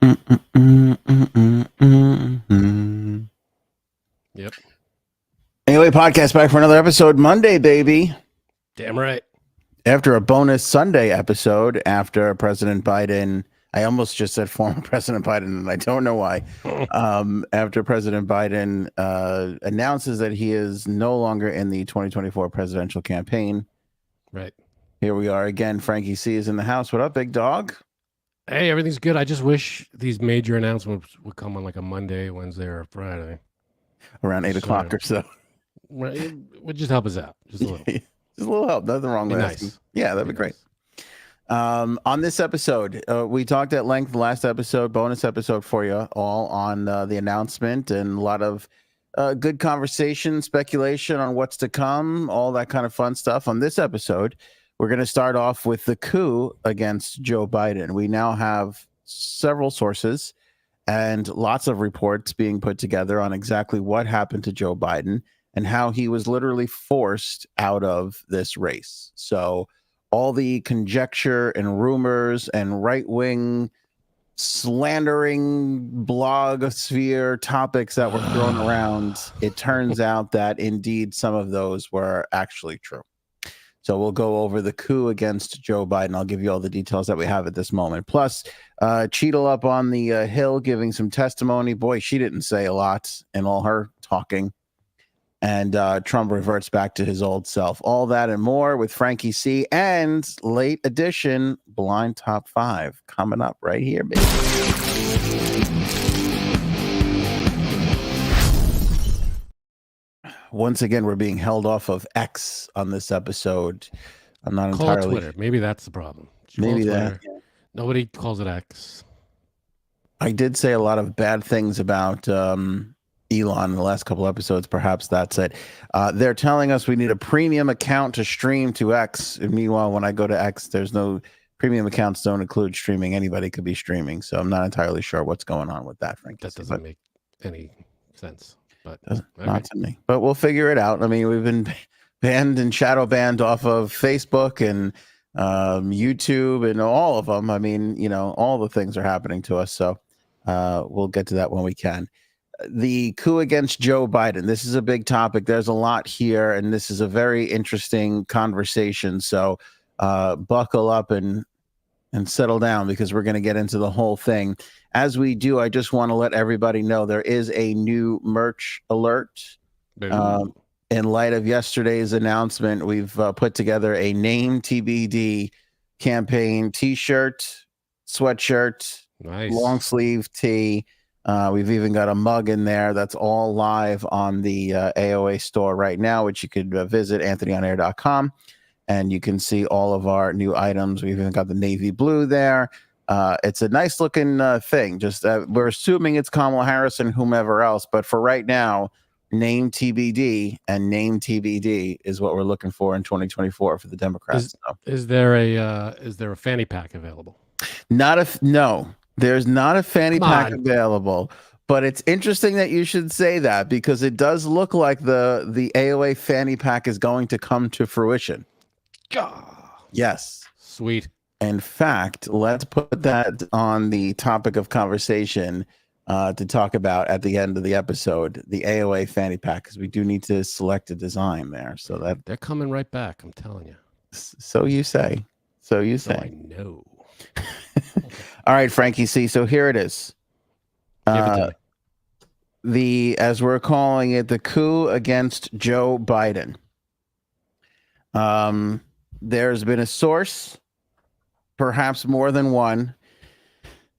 Yep. Anyway, podcast back for another episode Monday, baby. Damn right. After a bonus Sunday episode, after President Biden, I almost just said former President Biden, and I don't know why. After President Biden announces that he is no longer in the 2024 presidential campaign. Right. Here we are again. Frankie C is in the house. What up, big dog? Hey, everything's good. I just wish these major announcements would come on like a Monday, Wednesday, or a Friday. Around 8 o'clock or so. It would just help us out. Just a little. Just a little help. Nothing wrong with asking. Nice. Yeah, that'd be great. On this episode, we talked at length last episode, bonus episode for you all on the announcement and a lot of good conversation, speculation on what's to come, all that kind of fun stuff. On this episode, we're going to start off with the coup against Joe Biden. We now have several sources and lots of reports being put together on exactly what happened to Joe Biden and how he was literally forced out of this race. So all the conjecture and rumors and right-wing slandering blogosphere topics that were thrown around, it turns out that indeed some of those were actually true. So we'll go over the coup against Joe Biden. I'll give you all the details that we have at this moment. Plus, Cheatle up on the Hill giving some testimony. Boy, she didn't say a lot in all her talking. And Trump reverts back to his old self. All that and more with Frankie C. And late edition Blind Top 5 coming up right here, baby. Once again, we're being held off of X on this episode. I'm not entirely Twitter. Maybe that's the problem. Maybe that. Nobody calls it X. I did say a lot of bad things about Elon in the last couple episodes. Perhaps that's it. They're telling us we need a premium account to stream to X. And meanwhile, when I go to X, there's no premium accounts don't include streaming. Anybody could be streaming. So I'm not entirely sure what's going on with that, Frank. That doesn't make any sense. But not to me. But we'll figure it out. I mean, we've been banned and shadow banned off of Facebook and YouTube and all of them. I mean, you know, all the things are happening to us. So we'll get to that when we can. The coup against Joe Biden. This is a big topic. There's a lot here, and this is a very interesting conversation. So buckle up and settle down because we're going to get into the whole thing. As we do, I just want to let everybody know there is a new merch alert. In light of yesterday's announcement, we've put together a Name TBD campaign t-shirt, sweatshirt, nice long sleeve tee. We've even got a mug in there that's all live on the AOA store right now, which you could visit anthonyonair.com. And you can see all of our new items. We've even got the navy blue there. It's a nice looking thing. Just we're assuming it's Kamala Harris and whomever else. But for right now, Name TBD and Name TBD is what we're looking for in 2024 for the Democrats. Is there a fanny pack available? No. There's not a fanny pack available. But it's interesting that you should say that because it does look like the AOA fanny pack is going to come to fruition. Yes. Sweet. In fact, let's put that on the topic of conversation to talk about at the end of the episode, the AOA fanny pack, because we do need to select a design there. So that they're coming right back. I'm telling you. So you say. So you say. I know. All right, Frankie C. So here it is. Give it to me. As we're calling it, the coup against Joe Biden. There's been a source, perhaps more than one,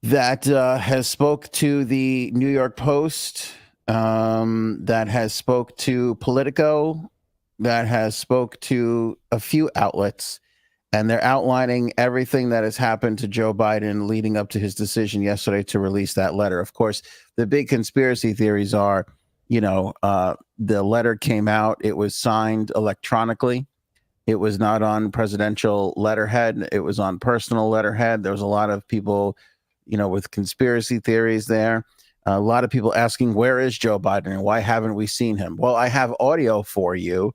that has spoke to the New York Post, that has spoke to Politico, that has spoke to a few outlets, and they're outlining everything that has happened to Joe Biden leading up to his decision yesterday to release that letter. Of course, the big conspiracy theories are, the letter came out, it was signed electronically. It was not on presidential letterhead. It was on personal letterhead. There was a lot of people, with conspiracy theories there. A lot of people asking, where is Joe Biden and why haven't we seen him? Well, I have audio for you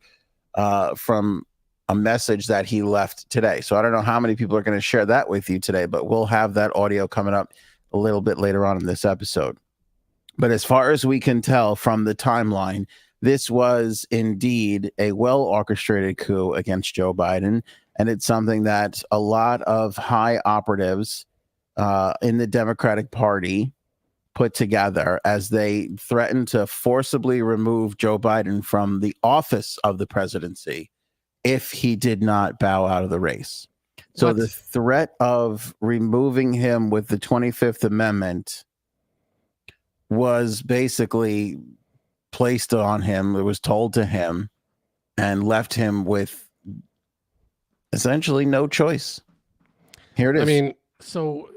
from a message that he left today. So I don't know how many people are going to share that with you today, but we'll have that audio coming up a little bit later on in this episode. But as far as we can tell from the timeline, this was indeed a well-orchestrated coup against Joe Biden, and it's something that a lot of high operatives in the Democratic Party put together as they threatened to forcibly remove Joe Biden from the office of the presidency if he did not bow out of the race. So What? the threat of removing him with the 25th Amendment was basically placed on him. It was told to him and left him with essentially no choice. Here it is. I mean, so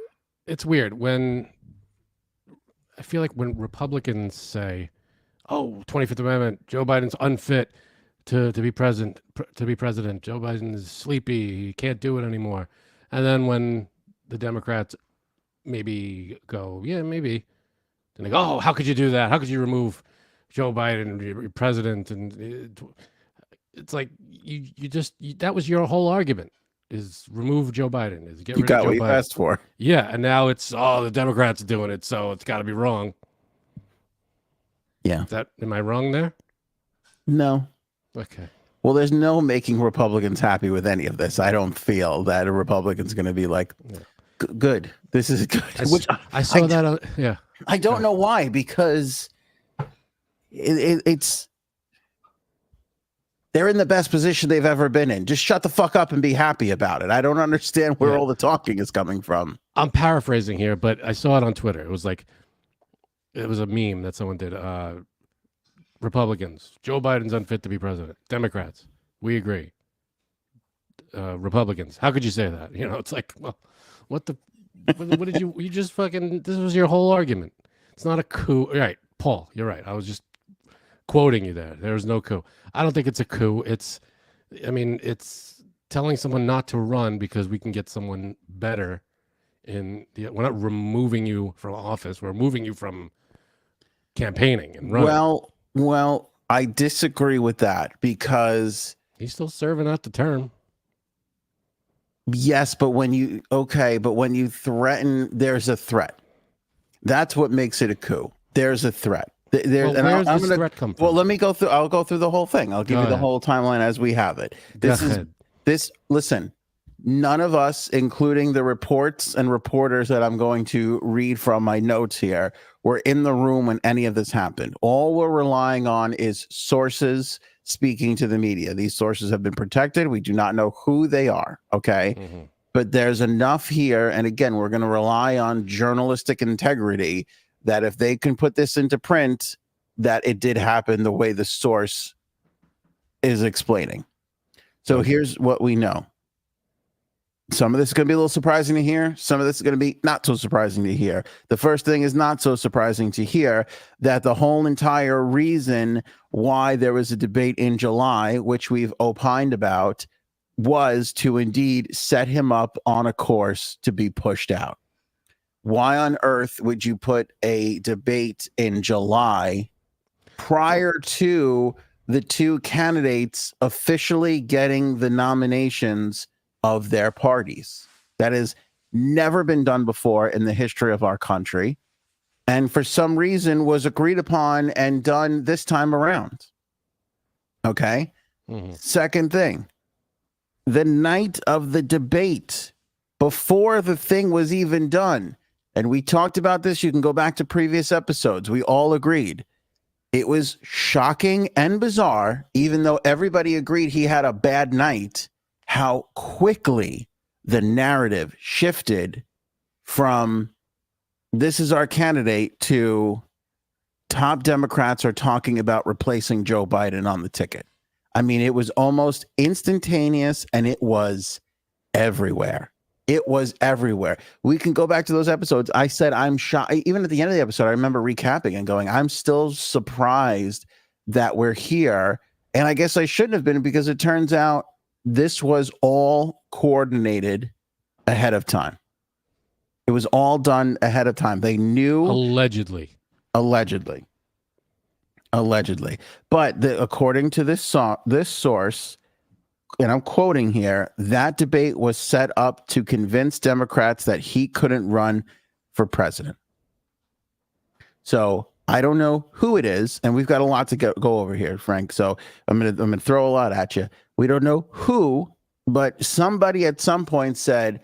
it's weird when I feel like when Republicans say, "Oh, 25th Amendment, Joe Biden's unfit to be president. Joe Biden is sleepy. He can't do it anymore." And then when the Democrats maybe go, "Yeah, maybe," then they go, "Oh, how could you do that? How could you remove Joe Biden, your president?" And it's like that was your whole argument, is remove Joe Biden, is get you rid got of Joe what you Biden. asked for. Yeah, and now it's the Democrats doing it, so it's got to be wrong. Yeah. Am I wrong there? No. Okay. Well, there's no making Republicans happy with any of this. I don't feel that a Republican's going to be like, good. This is good. I saw that. Yeah. I don't know why, because it's they're in the best position they've ever been in. Just shut the fuck up and be happy about it. I don't understand where all the talking is coming from. I'm paraphrasing here, but I saw it on Twitter. It was a meme that someone did. Republicans, Joe Biden's unfit to be president. Democrats, we agree. Republicans, how could you say that? It's like, well, what did you just fucking, this was your whole argument. It's not a coup. Right, Paul, you're right. I was just quoting you there. There's no coup. I don't think it's a coup. It's telling someone not to run because we can get someone better we're not removing you from office. We're removing you from campaigning and running. Well, I disagree with that, because he's still serving out the term. Yes, but when you threaten, there's a threat. That's what makes it a coup. There's a threat. Where's this threat come from? Well, let me go through. I'll go through the whole thing. I'll give you the whole timeline as we have it. Listen, none of us, including the reports and reporters that I'm going to read from my notes here, were in the room when any of this happened. All we're relying on is sources speaking to the media. These sources have been protected. We do not know who they are. Okay. Mm-hmm. But there's enough here. And again, we're going to rely on journalistic integrity that if they can put this into print, that it did happen the way the source is explaining. So here's what we know. Some of this is going to be a little surprising to hear. Some of this is going to be not so surprising to hear. The first thing is not so surprising to hear, that the whole entire reason why there was a debate in July, which we've opined about, was to indeed set him up on a course to be pushed out. Why on earth would you put a debate in July prior to the two candidates officially getting the nominations of their parties? That has never been done before in the history of our country, and for some reason was agreed upon and done this time around. Okay. Mm-hmm. Second thing, the night of the debate, before the thing was even done, and we talked about this, you can go back to previous episodes, we all agreed it was shocking and bizarre, even though everybody agreed he had a bad night, how quickly the narrative shifted from this is our candidate to top Democrats are talking about replacing Joe Biden on the ticket. I mean, it was almost instantaneous, and it was everywhere. It was everywhere. We can go back to those episodes. I said I'm shocked. Even at the end of the episode, I remember recapping and going, I'm still surprised that we're here. And I guess I shouldn't have been, because it turns out this was all coordinated ahead of time. It was all done ahead of time. They knew. Allegedly. But according to this source, and I'm quoting here, that debate was set up to convince Democrats that he couldn't run for president. So I don't know who it is, and we've got a lot to go over here, Frank. So I'm gonna throw a lot at you. We don't know who, but somebody at some point said,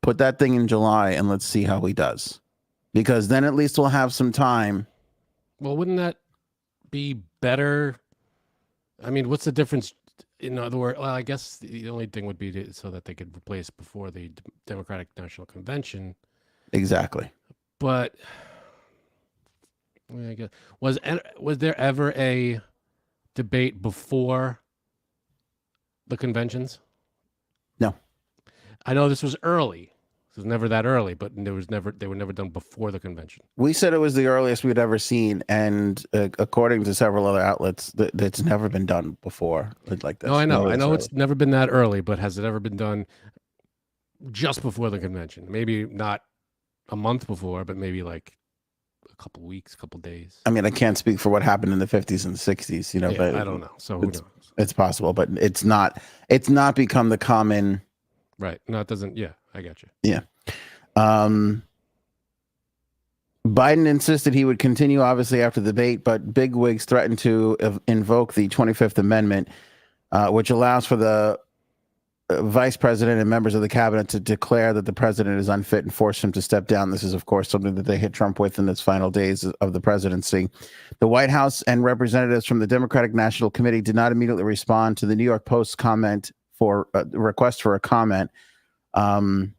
"Put that thing in July, and let's see how he does," because then at least we'll have some time. Well, wouldn't that be better? I mean, what's the difference? In other words, well, I guess the only thing would be so that they could replace before the Democratic National Convention. Exactly. But I guess, was there ever a debate before the conventions? No. I know this was early. It was never that early, but they were never done before the convention. We said it was the earliest we'd ever seen, and according to several other outlets, it's never been done before like this. No, I know. Never I know early. it's never been that early, but has it ever been done just before the convention? Maybe not a month before, but maybe like a couple weeks, a couple days. I mean, I can't speak for what happened in the 50s and 60s, Yeah, but I don't know. So who knows? It's possible, but it's not become the common. Right. No, it doesn't. Yeah, I got you. Yeah. Biden insisted he would continue, obviously, after the debate, but bigwigs threatened to invoke the 25th Amendment, which allows for the vice president and members of the cabinet to declare that the president is unfit and force him to step down. This is, of course, something that they hit Trump with in its final days of the presidency. The White House and representatives from the Democratic National Committee did not immediately respond to the New York Post's comment for request for a comment. And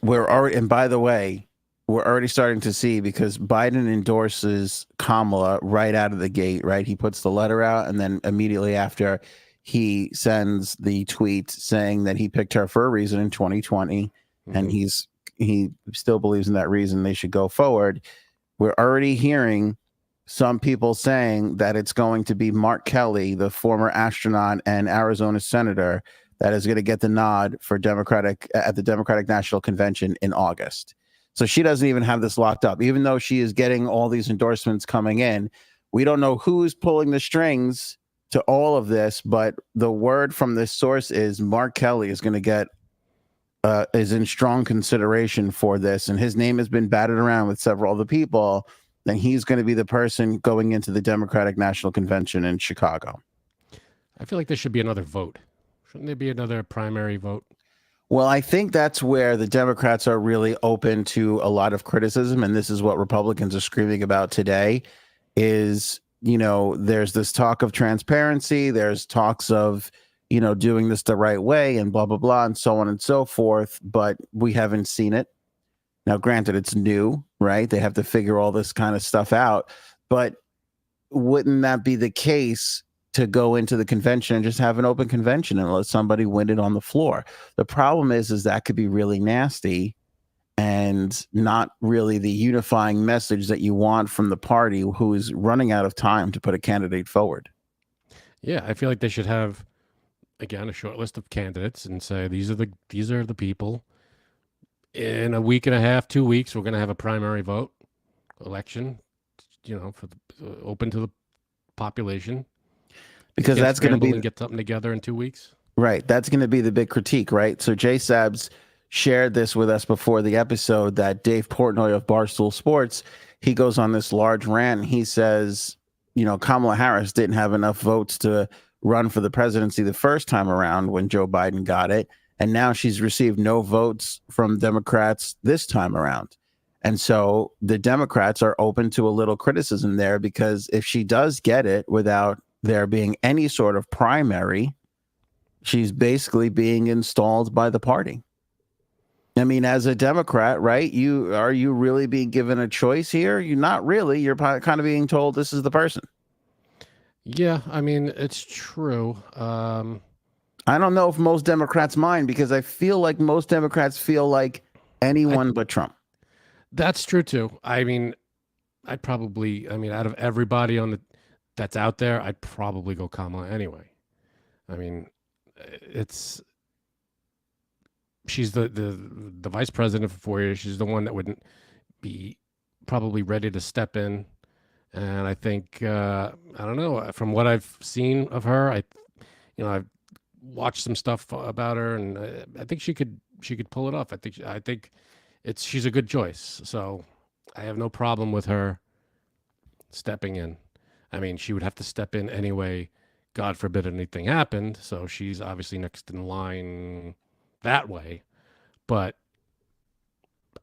we're already, and by the way, we're already starting to see, because Biden endorses Kamala right out of the gate, right? He puts the letter out, and then immediately after, he sends the tweet saying that he picked her for a reason in 2020, and he still believes in that reason. They should go forward. We're already hearing some people saying that it's going to be Mark Kelly, the former astronaut and Arizona senator, that is going to get the nod for at the Democratic National Convention in August. So she doesn't even have this locked up, even though she is getting all these endorsements coming in. We don't know who's pulling the strings to all of this, but the word from this source is Mark Kelly is going to get is in strong consideration for this, and his name has been batted around with several other people. Then he's going to be the person going into the Democratic National Convention in Chicago. I feel like there should be another vote. Shouldn't there be another primary vote? Well, I think that's where the Democrats are really open to a lot of criticism, and this is what Republicans are screaming about today is, there's this talk of transparency, there's talks of, doing this the right way and blah, blah, blah, and so on and so forth, but we haven't seen it. Now, granted, it's new, right? They have to figure all this kind of stuff out, but wouldn't that be the case to go into the convention and just have an open convention and let somebody win it on the floor? The problem is that could be really nasty and not really the unifying message that you want from the party who is running out of time to put a candidate forward. Yeah, I feel like they should have, again, a short list of candidates and say, these are the people. In a week and a half, 2 weeks, we're going to have a primary vote election, for open to the population. Because that's going to be get something together in 2 weeks. Right. That's going to be the big critique, right? So Jay Sabs shared this with us before the episode that Dave Portnoy of Barstool Sports, he goes on this large rant. And he says, Kamala Harris didn't have enough votes to run for the presidency the first time around when Joe Biden got it. And now she's received no votes from Democrats this time around. And so the Democrats are open to a little criticism there, because if she does get it without there being any sort of primary, she's basically being installed by the party. I mean, as a Democrat, right? Are you really being given a choice here? You're not really. You're kind of being told this is the person. Yeah, I mean, it's true. I don't know if most Democrats mind, because I feel like most Democrats feel like anyone but Trump. That's true too. I mean, out of everybody that's out there, I'd probably go Kamala anyway. I mean, she's the vice president for 4 years. She's the one that wouldn't be probably ready to step in. And I think, I don't know, from what I've seen of her, I've watched some stuff about her, and I think she could pull it off. I think she's a good choice. So I have no problem with her stepping in. I mean, she would have to step in anyway. God forbid anything happened. So she's obviously next in line that way. But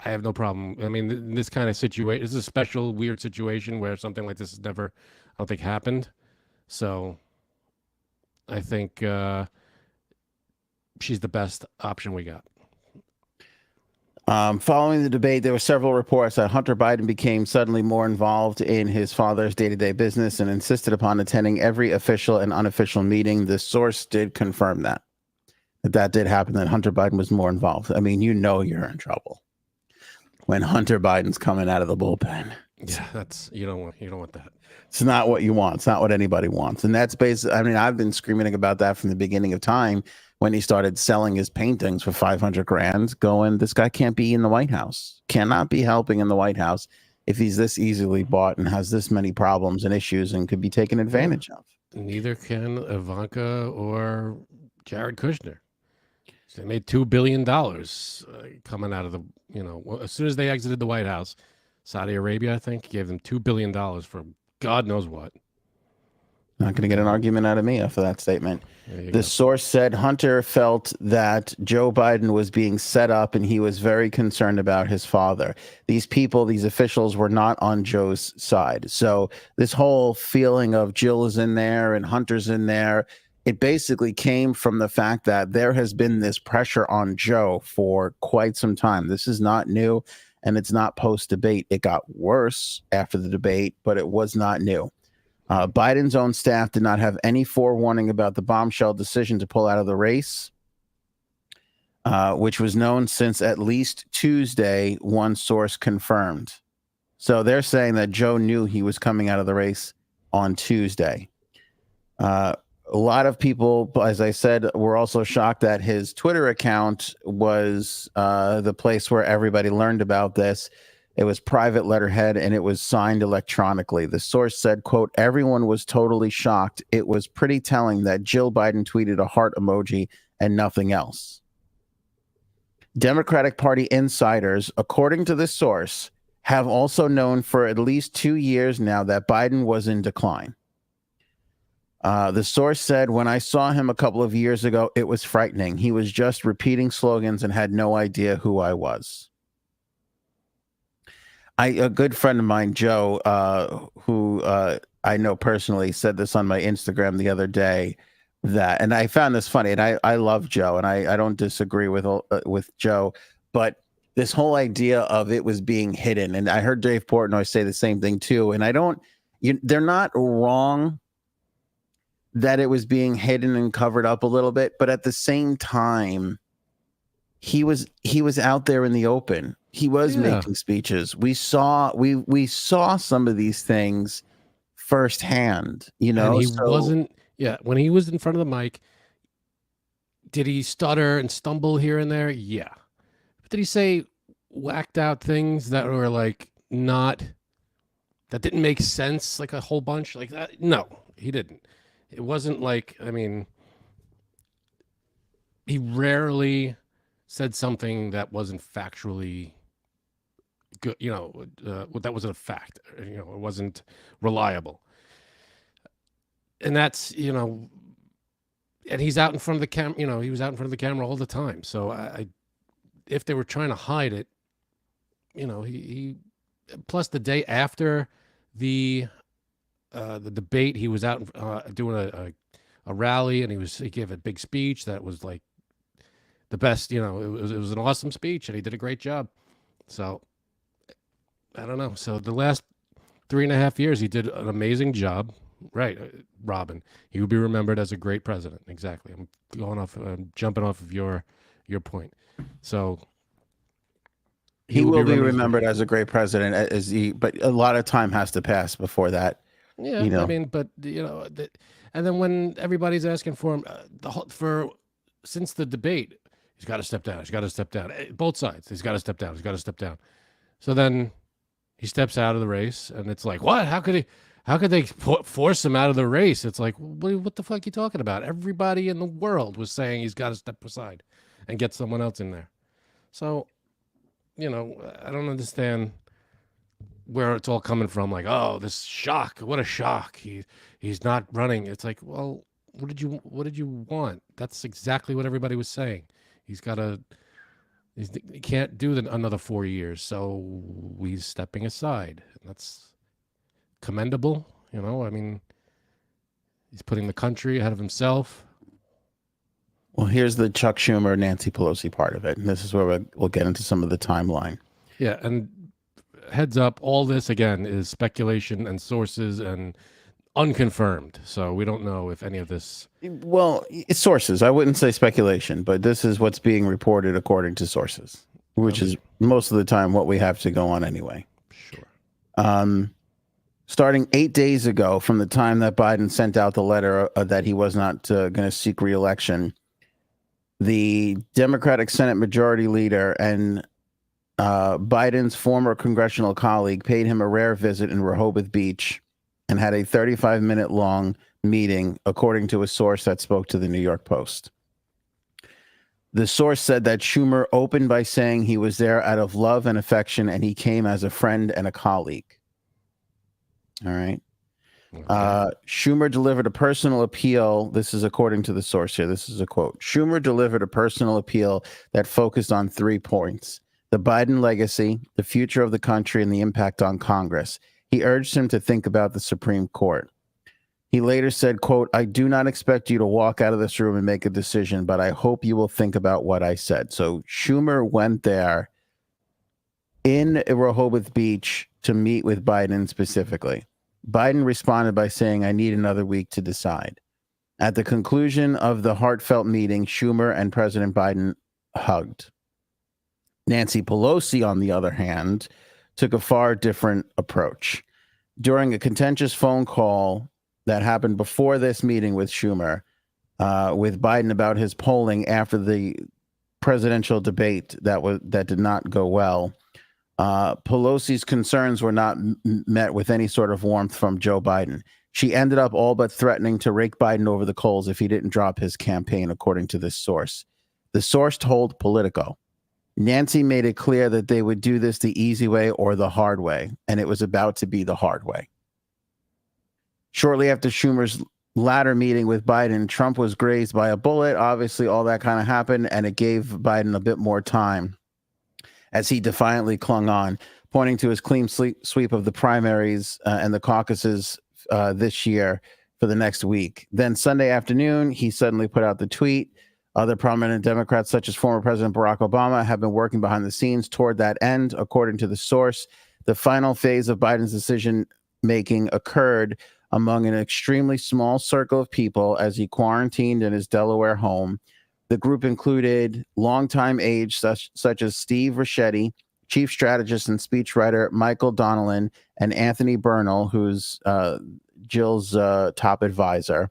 I have no problem. I mean, in this kind of situation, this is a special, weird situation where something like this has never, I don't think, happened. So I think she's the best option we got. Following the debate, there were several reports that Hunter Biden became suddenly more involved in his father's day-to-day business and insisted upon attending every official and unofficial meeting. The source did confirm that did happen, that Hunter Biden was more involved. I mean, you know you're in trouble when Hunter Biden's coming out of the bullpen. Yeah, that's you don't want that. It's not what you want. It's not what anybody wants. And that's basically, I mean, I've been screaming about that from the beginning of time when he started selling his paintings for 500 grand, going, this guy can't be in the White House, cannot be helping in the White House if he's this easily bought and has this many problems and issues and could be taken advantage of. Neither can Ivanka or Jared Kushner. They made $2 billion coming out of the, as soon as they exited the White House, Saudi Arabia, I think, gave them $2 billion for God knows what. Not going to get an argument out of me after that statement. The source said Hunter felt that Joe Biden was being set up and he was very concerned about his father. These people, these officials were not on Joe's side. So this whole feeling of Jill is in there and Hunter's in there, it basically came from the fact that there has been this pressure on Joe for quite some time. This is not new and it's not post-debate. It got worse after the debate, but it was not new. Biden's own staff did not have any forewarning about the bombshell decision to pull out of the race, which was known since at least Tuesday, one source confirmed. So they're saying that Joe knew he was coming out of the race on Tuesday. A lot of people, as I said, were also shocked that his Twitter account was the place where everybody learned about this. It was private letterhead and it was signed electronically. The source said, quote, everyone was totally shocked. It was pretty telling that Jill Biden tweeted a heart emoji and nothing else. Democratic Party insiders, according to this source, have also known for at least 2 years now that Biden was in decline. The source said, when I saw him a couple of years ago, it was frightening. He was just repeating slogans and had no idea who I was. A good friend of mine, Joe, who I know personally, said this on my Instagram the other day, that, and I found this funny, and I love Joe, and I don't disagree with Joe, but this whole idea of it was being hidden, and I heard Dave Portnoy say the same thing too, and they're not wrong that it was being hidden and covered up a little bit, but at the same time, he was out there in the open. He was making speeches. We saw some of these things firsthand, And wasn't, when he was in front of the mic, did he stutter and stumble here and there? Yeah. But did he say whacked out things that were that didn't make sense, like a whole bunch like that? No, he didn't. It wasn't he rarely said something that wasn't factually good, that wasn't a fact, it wasn't reliable. And that's, and he's out in front of the camera, he was out in front of the camera all the time. So if they were trying to hide it, he plus the day after the debate, he was out doing a rally, and he gave a big speech that was like the best. It was an awesome speech, and he did a great job. So I don't know. So the last 3.5 years, he did an amazing job. Right, Robin. He would be remembered as a great president. Exactly. I'm jumping off of your point. So he will be remembered as a great president, but a lot of time has to pass before that. Yeah, I mean, but and then when everybody's asking for him, since the debate, he's got to step down. He's got to step down. Both sides. He's got to step down. He's got to step down. So then he steps out of the race, and it's like, what? How could they force him out of the race? It's like, what the fuck are you talking about? Everybody in the world was saying he's got to step aside and get someone else in there. So, I don't understand where it's all coming from. Like, oh, this shock! What a shock! He's not running. It's like, well, what did you want? That's exactly what everybody was saying. He's got to. He can't do another 4 years, so he's stepping aside. That's commendable. I mean, he's putting the country ahead of himself. Well, here's the Chuck Schumer, Nancy Pelosi part of it. And this is where we'll get into some of the timeline. Yeah, and heads up, all this again is speculation and sources and unconfirmed. So we don't know if any of this. Well, it's sources. I wouldn't say speculation, but this is what's being reported according to sources, which is most of the time what we have to go on anyway. Sure. Starting 8 days ago from the time that Biden sent out the letter that he was not going to seek re-election, the Democratic Senate Majority Leader and Biden's former congressional colleague paid him a rare visit in Rehoboth Beach and had a 35-minute long meeting, according to a source that spoke to the New York Post. The source said that Schumer opened by saying he was there out of love and affection, and he came as a friend and a colleague. All right. Okay. Schumer delivered a personal appeal. This is according to the source here. This is a quote. Schumer delivered a personal appeal that focused on 3 points: the Biden legacy, the future of the country, and the impact on Congress. He urged him to think about the Supreme Court. He later said, quote, "I do not expect you to walk out of this room and make a decision, but I hope you will think about what I said." So Schumer went there in Rehoboth Beach to meet with Biden specifically. Biden responded by saying, "I need another week to decide." At the conclusion of the heartfelt meeting, Schumer and President Biden hugged. Nancy Pelosi, on the other hand, took a far different approach. During a contentious phone call that happened before this meeting with Schumer, with Biden about his polling after the presidential debate that did not go well, Pelosi's concerns were not met with any sort of warmth from Joe Biden. She ended up all but threatening to rake Biden over the coals if he didn't drop his campaign, according to this source. The source told Politico, Nancy made it clear that they would do this the easy way or the hard way, and it was about to be the hard way. Shortly after Schumer's latter meeting with Biden, Trump was grazed by a bullet. Obviously, all that kind of happened, and it gave Biden a bit more time as he defiantly clung on, pointing to his clean sweep of the primaries and the caucuses this year for the next week. Then Sunday afternoon, he suddenly put out the tweet. Other prominent Democrats, such as former President Barack Obama, have been working behind the scenes toward that end, according to the source. The final phase of Biden's decision-making occurred among an extremely small circle of people as he quarantined in his Delaware home. The group included longtime aides such as Steve Ricchetti, chief strategist and speechwriter Michael Donnellan, and Anthony Bernal, who's Jill's top advisor.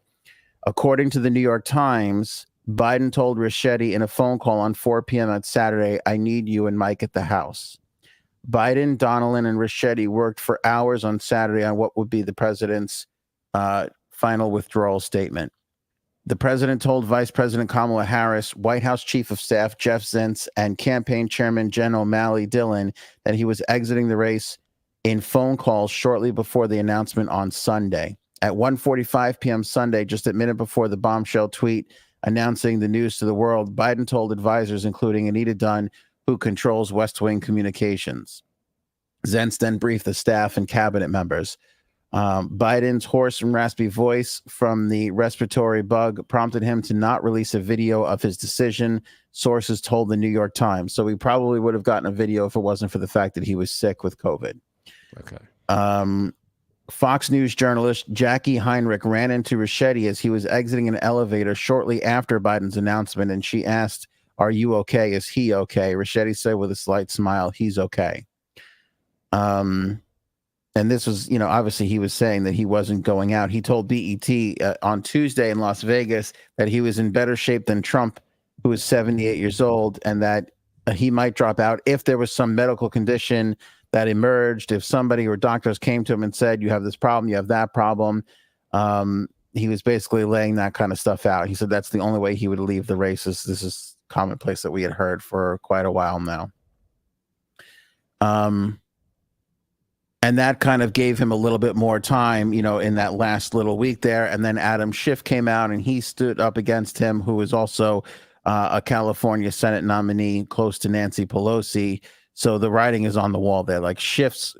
According to the New York Times, Biden told Ricchetti in a phone call on 4 p.m. on Saturday, "I need you and Mike at the house." Biden, Donnellan, and Ricchetti worked for hours on Saturday on what would be the president's final withdrawal statement. The president told Vice President Kamala Harris, White House Chief of Staff Jeff Zients, and Campaign Chairman Jen O'Malley Dillon that he was exiting the race in phone calls shortly before the announcement on Sunday. At 1:45 p.m. Sunday, just a minute before the bombshell tweet announcing the news to the world, Biden told advisors, including Anita Dunn, who controls West Wing communications. Zients then briefed the staff and cabinet members. Biden's hoarse and raspy voice from the respiratory bug prompted him to not release a video of his decision, sources told the New York Times. So we probably would have gotten a video if it wasn't for the fact that he was sick with COVID. Okay. Fox News journalist Jackie Heinrich ran into Ricchetti as he was exiting an elevator shortly after Biden's announcement, and she asked, "Are you okay? Is he okay?" Ricchetti said with a slight smile, "He's okay." And this was, obviously he was saying that he wasn't going out. He told BET on Tuesday in Las Vegas that he was in better shape than Trump, who is 78 years old, and that he might drop out if there was some medical condition that emerged. If somebody or doctors came to him and said, "You have this problem, you have that problem," he was basically laying that kind of stuff out. He said that's the only way he would leave the races. This is commonplace that we had heard for quite a while now. And that kind of gave him a little bit more time, in that last little week there. And then Adam Schiff came out and he stood up against him, who is also a California Senate nominee close to Nancy Pelosi. So the writing is on the wall there. Like Schiff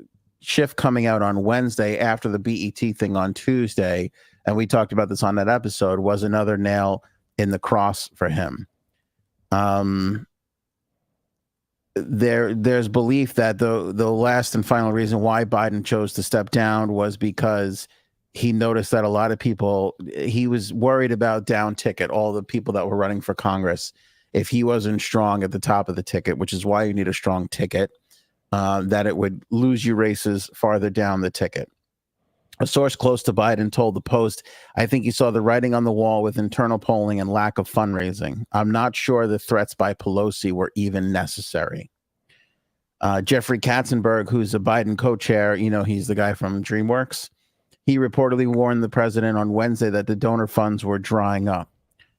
coming out on Wednesday after the BET thing on Tuesday, and we talked about this on that episode, was another nail in the cross for him. There's belief that the last and final reason why Biden chose to step down was because he noticed that a lot of people, he was worried about down ticket, all the people that were running for Congress. If he wasn't strong at the top of the ticket, which is why you need a strong ticket, that it would lose you races farther down the ticket. A source close to Biden told the Post, "I think he saw the writing on the wall with internal polling and lack of fundraising. I'm not sure the threats by Pelosi were even necessary." Jeffrey Katzenberg, who's a Biden co-chair, he's the guy from DreamWorks. He reportedly warned the president on Wednesday that the donor funds were drying up.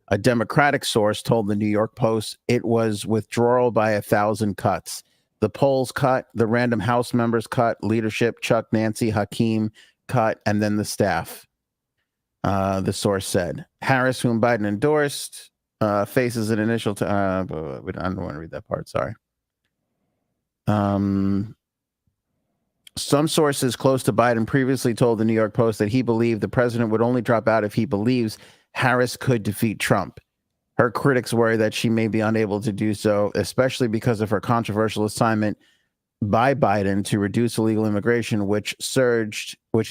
A Democratic source told the New York Post it was withdrawal by 1,000 cuts. The polls cut, the random House members cut, leadership, Chuck, Nancy, Hakeem, cut, and then the staff, the source said. Harris, whom Biden endorsed, faces an initial... I don't want to read that part, sorry. Some sources close to Biden previously told the New York Post that he believed the president would only drop out if he believes Harris could defeat Trump. Her critics worry that she may be unable to do so, especially because of her controversial assignment by Biden to reduce illegal immigration, which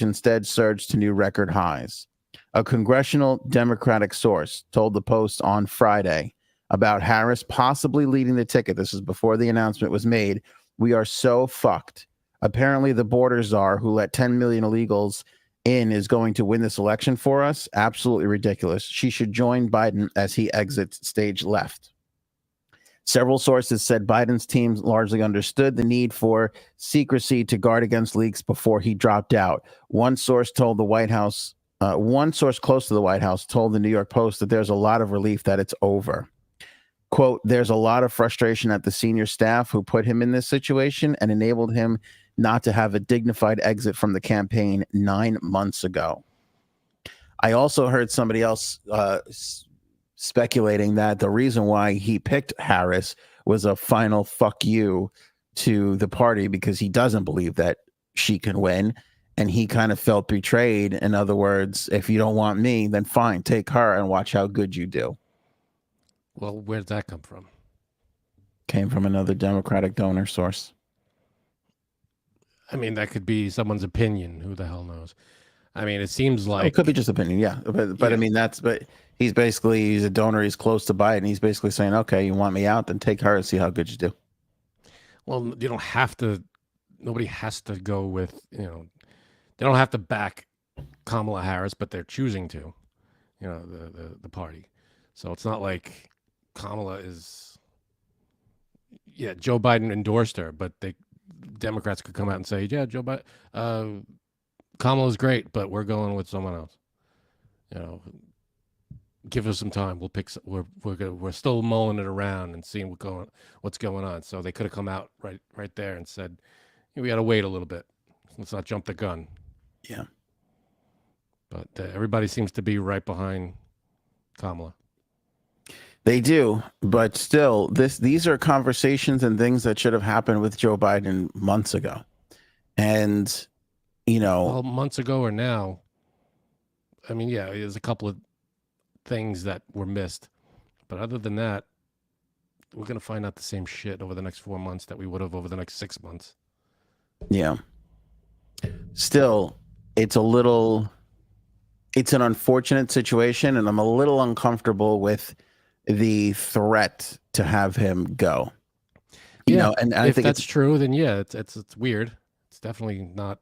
instead surged to new record highs. A congressional Democratic source told the Post on Friday about Harris possibly leading the ticket. This is before the announcement was made. "We are so fucked. Apparently the border czar who let 10 million illegals in is going to win this election for us. Absolutely ridiculous. She should join Biden as he exits stage left." Several sources said Biden's team largely understood the need for secrecy to guard against leaks before he dropped out. One source close to the White House told the New York Post that there's a lot of relief that it's over. Quote, "There's a lot of frustration at the senior staff who put him in this situation and enabled him not to have a dignified exit from the campaign 9 months ago." I also heard somebody else speculating that the reason why he picked Harris was a final fuck you to the party because he doesn't believe that she can win. And he kind of felt betrayed. In other words, if you don't want me, then fine, take her and watch how good you do. Well, where did that come from? Came from another Democratic donor source. I mean, that could be someone's opinion. Who the hell knows? I mean, it seems like... It could be just opinion, yeah. But yeah. I mean, but he's a donor. He's close to Biden. He's basically saying, okay, you want me out? Then take her and see how good you do. Well, you don't have to... Nobody has to go with, they don't have to back Kamala Harris, but they're choosing to, the party. So it's not like Kamala is... Yeah, Joe Biden endorsed her, but Democrats could come out and say, yeah, Joe Biden... Kamala's great, but we're going with someone else. Give us some time. We'll pick. We're still mulling it around and seeing what's going on. So they could have come out right there and said, we got to wait a little bit. Let's not jump the gun. Yeah. But everybody seems to be right behind Kamala. They do, but still, these are conversations and things that should have happened with Joe Biden months ago, and. Well, months ago or now, I mean, yeah, there's a couple of things that were missed. But other than that, we're going to find out the same shit over the next 4 months that we would have over the next 6 months. Yeah. Still, it's an unfortunate situation, and I'm a little uncomfortable with the threat to have him go. And I think that's true, then yeah, it's weird. It's definitely not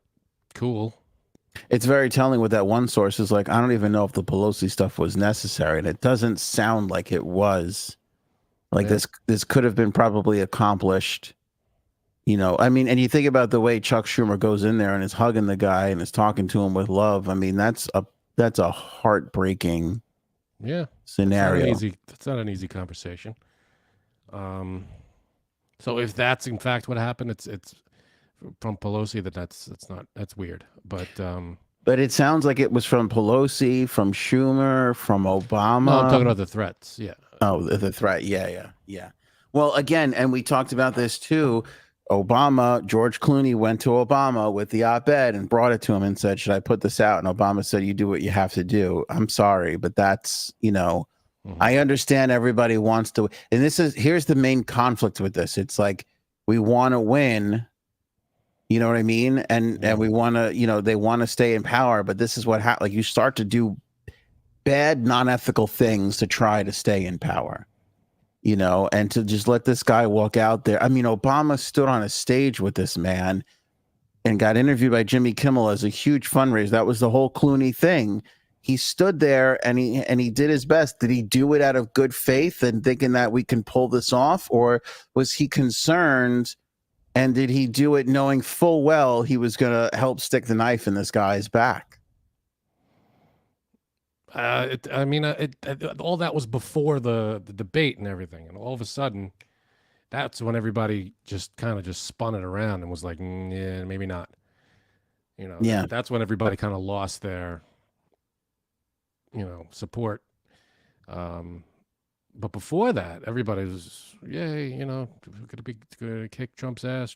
cool. It's very telling with that one source is like, I don't even know if the Pelosi stuff was necessary. And it doesn't sound like it was. Like this could have been probably accomplished. I mean, and you think about the way Chuck Schumer goes in there and is hugging the guy and is talking to him with love. I mean, that's a heartbreaking scenario. That's not an easy conversation. So if that's in fact what happened, it's from Pelosi, that's weird. But it sounds like it was from Pelosi, from Schumer, from Obama. No, I'm talking about the threats. Yeah. Oh, the threat. Yeah. Well, again, and we talked about this too. Obama, George Clooney went to Obama with the op-ed and brought it to him and said, "Should I put this out?" And Obama said, "You do what you have to do. I'm sorry, but that's, I understand everybody wants to." And here's the main conflict with this. It's like we want to win, you know what I mean? And we want to, they want to stay in power, but this is what happens. Like you start to do bad, non-ethical things to try to stay in power, and to just let this guy walk out there. I mean, Obama stood on a stage with this man and got interviewed by Jimmy Kimmel as a huge fundraiser. That was the whole Clooney thing. He stood there and he did his best. Did he do it out of good faith and thinking that we can pull this off? Or was he concerned, and did he do it knowing full well he was going to help stick the knife in this guy's back? All that was before the debate and everything, and all of a sudden, that's when everybody just kind of just spun it around and was like, yeah, maybe not. Yeah. That's when everybody kind of lost their, support. But before that, everybody was, yay, gonna kick Trump's ass,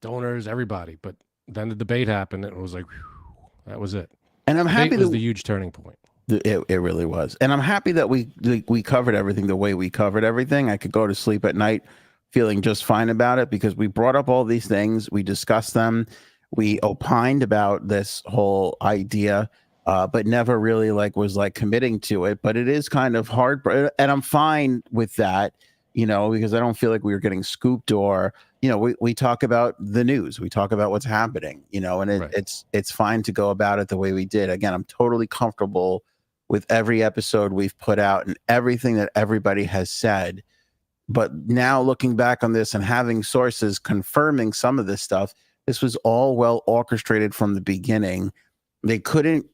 donors, everybody. But then the debate happened, and it was like, whew, that was it. And I'm happy that was the huge turning point. It really was. And I'm happy that we covered everything the way we covered everything. I could go to sleep at night feeling just fine about it because we brought up all these things. We discussed them. We opined about this whole idea, but never really was committing to it. But it is kind of hard. And I'm fine with that, because I don't feel like we were getting scooped or, we talk about the news. We talk about what's happening, and Right. it's fine to go about it the way we did. Again, I'm totally comfortable with every episode we've put out and everything that everybody has said. But now looking back on this and having sources confirming some of this stuff, this was all well orchestrated from the beginning. They couldn't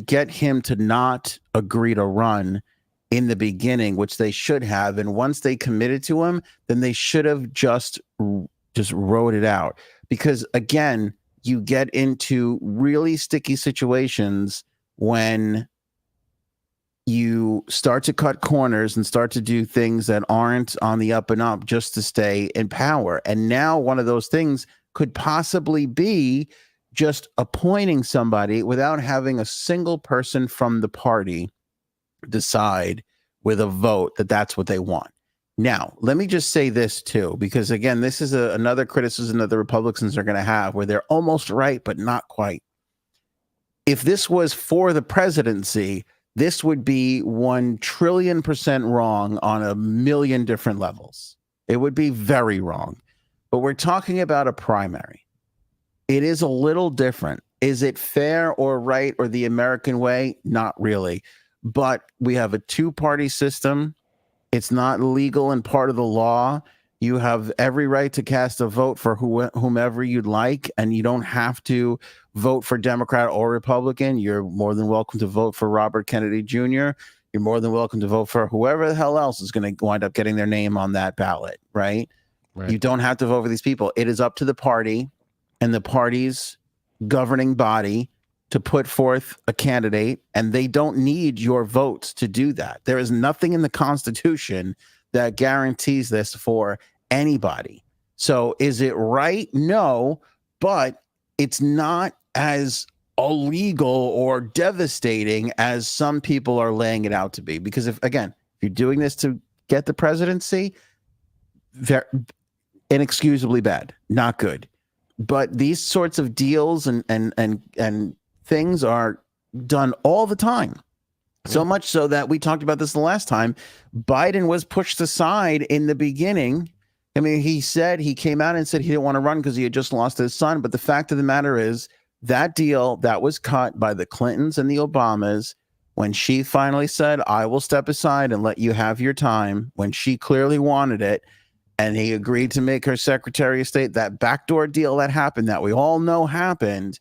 get him to not agree to run in the beginning, which they should have. And once they committed to him, then they should have just wrote it out. Because again, you get into really sticky situations when you start to cut corners and start to do things that aren't on the up and up just to stay in power. And now one of those things could possibly be just appointing somebody without having a single person from the party decide with a vote that that's what they want. Now, let me just say this too, because again, this is another criticism that the Republicans are going to have where they're almost right, but not quite. If this was for the presidency, this would be 1,000,000,000% wrong on a million different levels. It would be very wrong. But we're talking about a primary. It is a little different. Is it fair or right or the American way? Not really. But we have a two-party system. It's not legal and part of the law. You have every right to cast a vote for whomever you'd like, and you don't have to vote for Democrat or Republican. You're more than welcome to vote for Robert Kennedy Jr. You're more than welcome to vote for whoever the hell else is going to wind up getting their name on that ballot, right? You don't have to vote for these people. It is up to the party and the party's governing body to put forth a candidate, and they don't need your votes to do that. There is nothing in the Constitution that guarantees this for anybody. So is it right? No, but it's not as illegal or devastating as some people are laying it out to be. Because if you're doing this to get the presidency, very inexcusably bad, not good. But these sorts of deals and things are done all the time. So much so that we talked about this the last time. Biden was pushed aside in the beginning. I mean, he came out and said he didn't want to run because he had just lost his son. But the fact of the matter is that deal that was cut by the Clintons and the Obamas when she finally said, I will step aside and let you have your time, when she clearly wanted it, and he agreed to make her Secretary of State, that backdoor deal that happened, that we all know happened,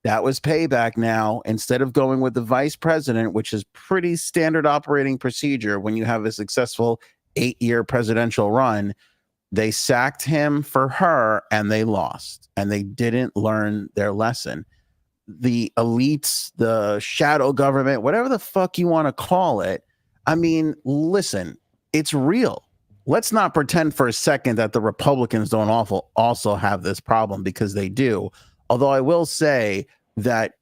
that was payback now. Instead of going with the vice president, which is pretty standard operating procedure when you have a successful 8-year presidential run, They sacked him for her and they lost, and they didn't learn their lesson. The elites, the shadow government, whatever the fuck you want to call it. I mean, listen, it's real. Let's not pretend for a second that the Republicans don't also have this problem, because they do. Although I will say that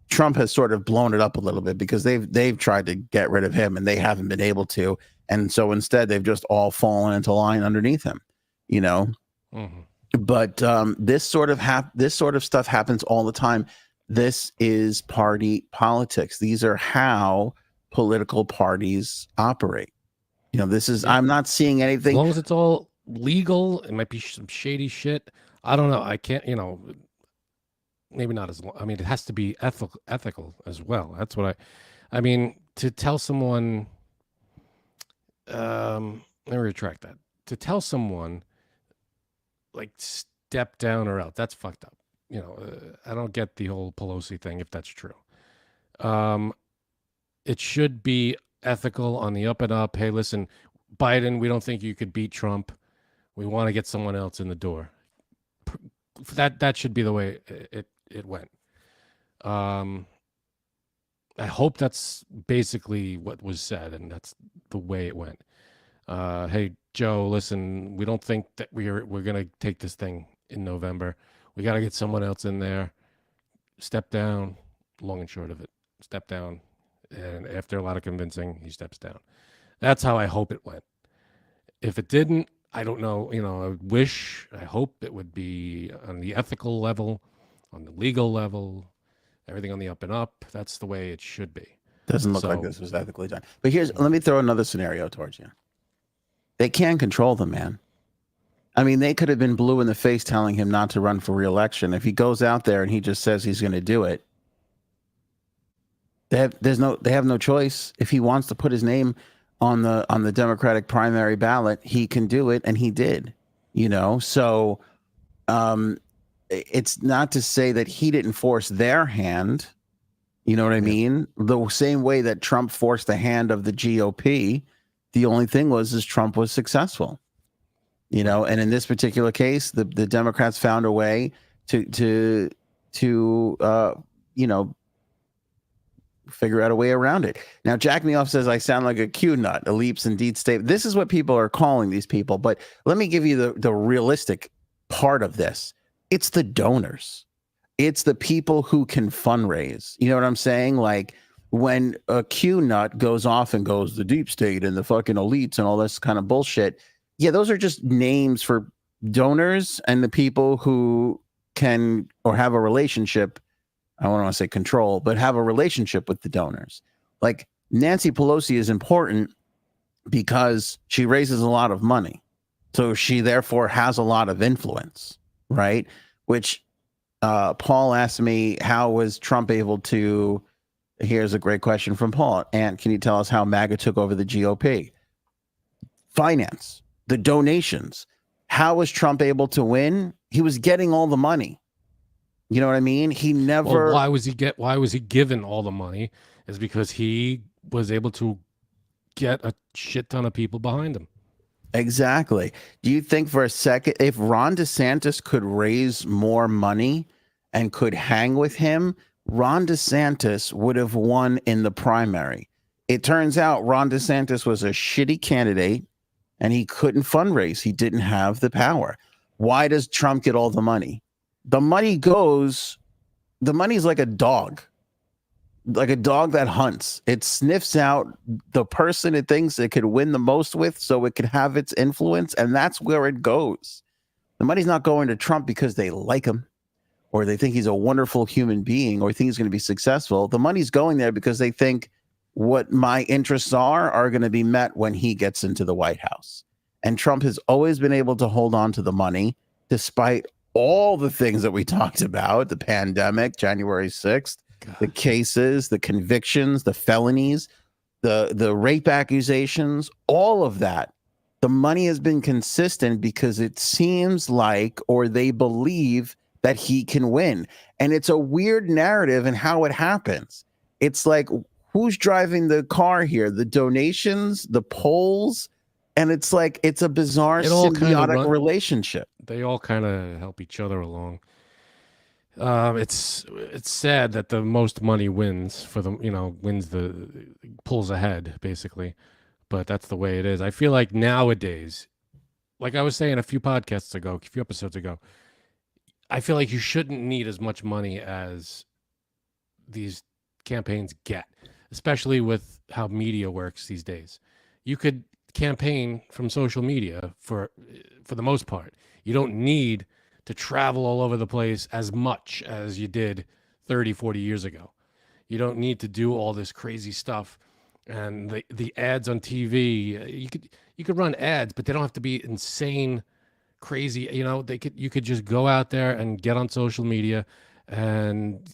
Trump has sort of blown it up a little bit, because they've tried to get rid of him and they haven't been able to. And so instead they've just all fallen into line underneath him, you know. Mm-hmm. But this sort of stuff happens all the time. This is party politics. These are how political parties operate. You know, this is, I'm not seeing anything. As long as it's all legal, it might be some shady shit. I don't know. I can't, maybe not as long. I mean, it has to be ethical as well. That's what I mean, to tell someone, let me retract that. To tell someone, like, step down or out, that's fucked up. I don't get the whole Pelosi thing, if that's true. It should be ethical, on the up and up. Hey, listen, Biden, we don't think you could beat Trump. We want to get someone else in the door. That should be the way it went. I hope that's basically what was said, and that's the way it went. Hey, Joe, listen, we don't think that we're gonna take this thing in November. We got to get someone else in there. Step down. Long and short of it, step down. And after a lot of convincing, he steps down. That's how I hope it went. If it didn't, I don't know. I hope it would be on the ethical level, on the legal level, everything on the up and up. That's the way it should be. Doesn't look like this was ethically done. But let me throw another scenario towards you. They can control the man. I mean, they could have been blue in the face telling him not to run for re-election. If he goes out there and he just says he's going to do it, they have no choice. If he wants to put his name on the Democratic primary ballot, he can do it, and he did. So it's not to say that he didn't force their hand. You know what I mean? The same way that Trump forced the hand of the GOP. The only thing is Trump was successful. And in this particular case, the Democrats found a way to figure out a way around it. Now, Jack Neoff says, I sound like a Q nut, a leaps and deeds state. This is what people are calling these people. But let me give you the realistic part of this. It's the donors. It's the people who can fundraise. You know what I'm saying? Like, when a Q nut goes off and goes, the deep state and the fucking elites and all this kind of bullshit. Yeah, those are just names for donors and the people who can or have a relationship. I don't want to say control, but have a relationship with the donors. Like, Nancy Pelosi is important because she raises a lot of money. So she therefore has a lot of influence, right? Which Paul asked me, how was Trump able to, here's a great question from Paul. Ant, can you tell us how MAGA took over the GOP? Finance, the donations. How was Trump able to win? He was getting all the money. You know what I mean? He never. Well, why was he given all the money? Is because he was able to get a shit ton of people behind him. Exactly. Do you think for a second, if Ron DeSantis could raise more money and could hang with him, Ron DeSantis would have won in the primary? It turns out Ron DeSantis was a shitty candidate and he couldn't fundraise. He didn't have the power. Why does Trump get all the money? The money's like a dog that hunts. It sniffs out the person it thinks it could win the most with so it could have its influence, and that's where it goes. The money's not going to Trump because they like him or they think he's a wonderful human being or think he's going to be successful. The money's going there because they think what my interests are going to be met when he gets into the White House. And Trump has always been able to hold on to the money despite all the things that we talked about, the pandemic, January 6th, the cases, the convictions, the felonies, the rape accusations, all of that. The money has been consistent because it seems like, or they believe that he can win. And it's a weird narrative in how it happens. It's like, who's driving the car here? The donations, the polls, And it's like it's a bizarre It all kind of symbiotic relationship. They all kind of help each other along. It's sad that the most money wins for the pulls ahead basically, but that's the way it is. I feel like nowadays, like I was saying a few episodes ago, I feel like you shouldn't need as much money as these campaigns get, especially with how media works these days. You could campaign from social media for the most part. You don't need to travel all over the place as much as you did 30, 40 years ago. You don't need to do all this crazy stuff. And the ads on TV, you could run ads, but they don't have to be insane, crazy. You could just go out there and get on social media and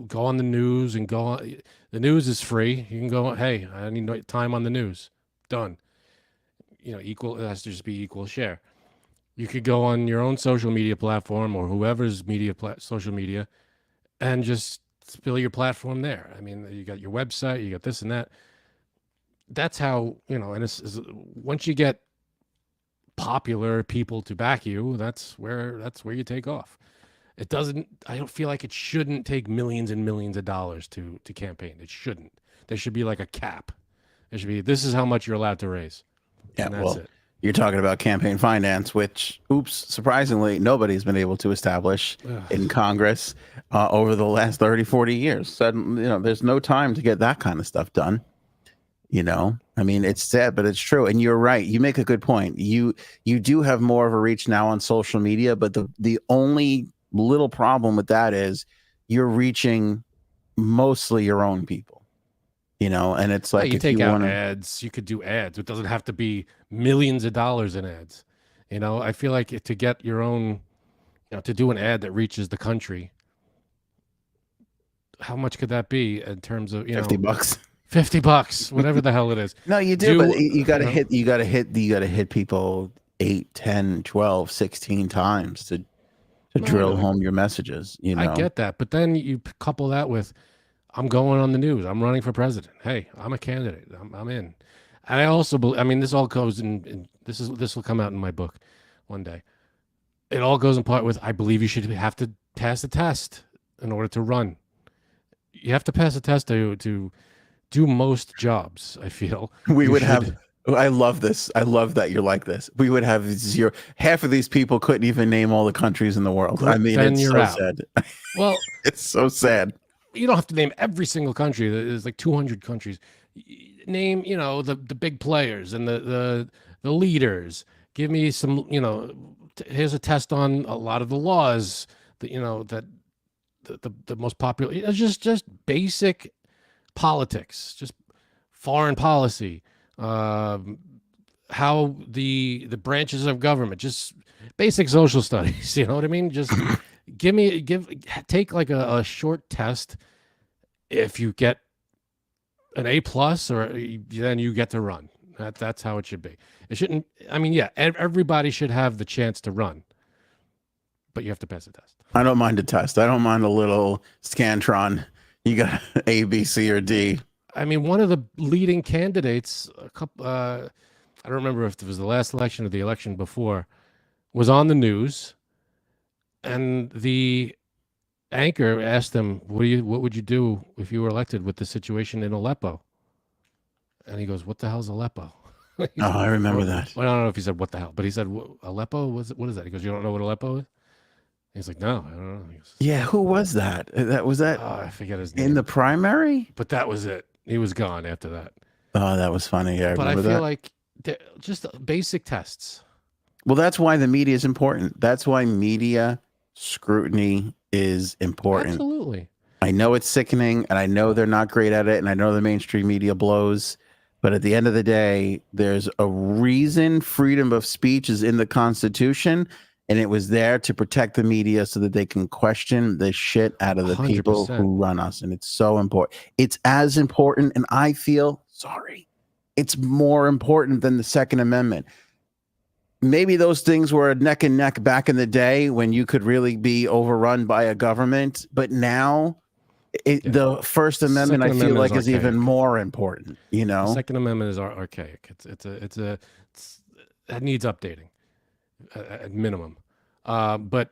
go on the news and go on. The news is free. You can go, hey, I need time on the news. Done. Equal. It has to just be equal share. You could go on your own social media platform or whoever's social media and just spill your platform there. I mean, you got your website, you got this and that. That's how, and once you get popular people to back you, that's where you take off. I don't feel like it shouldn't take millions and millions of dollars to campaign. It shouldn't. There should be like a cap. There should be, this is how much you're allowed to raise. Yeah, and that's it. You're talking about campaign finance, which, surprisingly, nobody's been able to establish in Congress over the last 30, 40 years. Suddenly, there's no time to get that kind of stuff done. I mean, it's sad, but it's true. And you're right. You make a good point. You do have more of a reach now on social media, but the only little problem with that is you're reaching mostly your own people. And it's like, you take out ads, you could do ads. It doesn't have to be millions of dollars in ads. I feel like to get your own, to do an ad that reaches the country, how much could that be in terms of, $50? $50, whatever the hell it is. No, you do, but you got to hit people 8, 10, 12, 16 times to drill home your messages. I get that, but then you couple that with, I'm going on the news. I'm running for president. Hey, I'm a candidate. I'm in. And I also believe, I mean, this all goes in this will come out in my book one day. It all goes in part with, I believe you should have to pass a test in order to run. You have to pass a test to do most jobs, I feel. I love this. I love that you're like this. We would have zero. Half of these people couldn't even name all the countries in the world. I mean, it's so sad. Well, it's so sad. You don't have to name every single country. There's like 200 countries. Name, the big players and the leaders. Give me some, here's a test on a lot of the laws that, the most popular, just basic politics, just foreign policy, how the branches of government, just basic social studies. You know what I mean? Just take like a short test. If you get an A+, then you get to run. That's how it should be. It shouldn't. I mean, yeah, everybody should have the chance to run, but you have to pass a test. I don't mind a test. I don't mind a little Scantron. You got A, B, C, or D. I mean, one of the leading candidates, I don't remember if it was the last election or the election before, was on the news, and the anchor asked him, what would you do if you were elected with the situation in Aleppo? And he goes, what the hell's Aleppo? I remember that. Well, I don't know if he said what the hell, but he said, Aleppo? What is that? He goes, you don't know what Aleppo is? He's like, no, I don't know. Goes, yeah, who was that? I forget his name. In the primary? But that was it. He was gone after that. Oh, that was funny. Yeah, but I feel like just basic tests. Well, that's why the media is important. That's why media scrutiny is important. Absolutely. I know it's sickening, and I know they're not great at it, and I know the mainstream media blows. But at the end of the day, there's a reason freedom of speech is in the Constitution, and it was there to protect the media so that they can question the shit out of the 100%. People who run us. And it's so important. It's as important, and I feel, it's more important than the Second Amendment. Maybe those things were neck and neck back in the day when you could really be overrun by a government. But now the First Amendment, I feel like, is even more important. The Second Amendment is archaic. It's that needs updating at minimum. But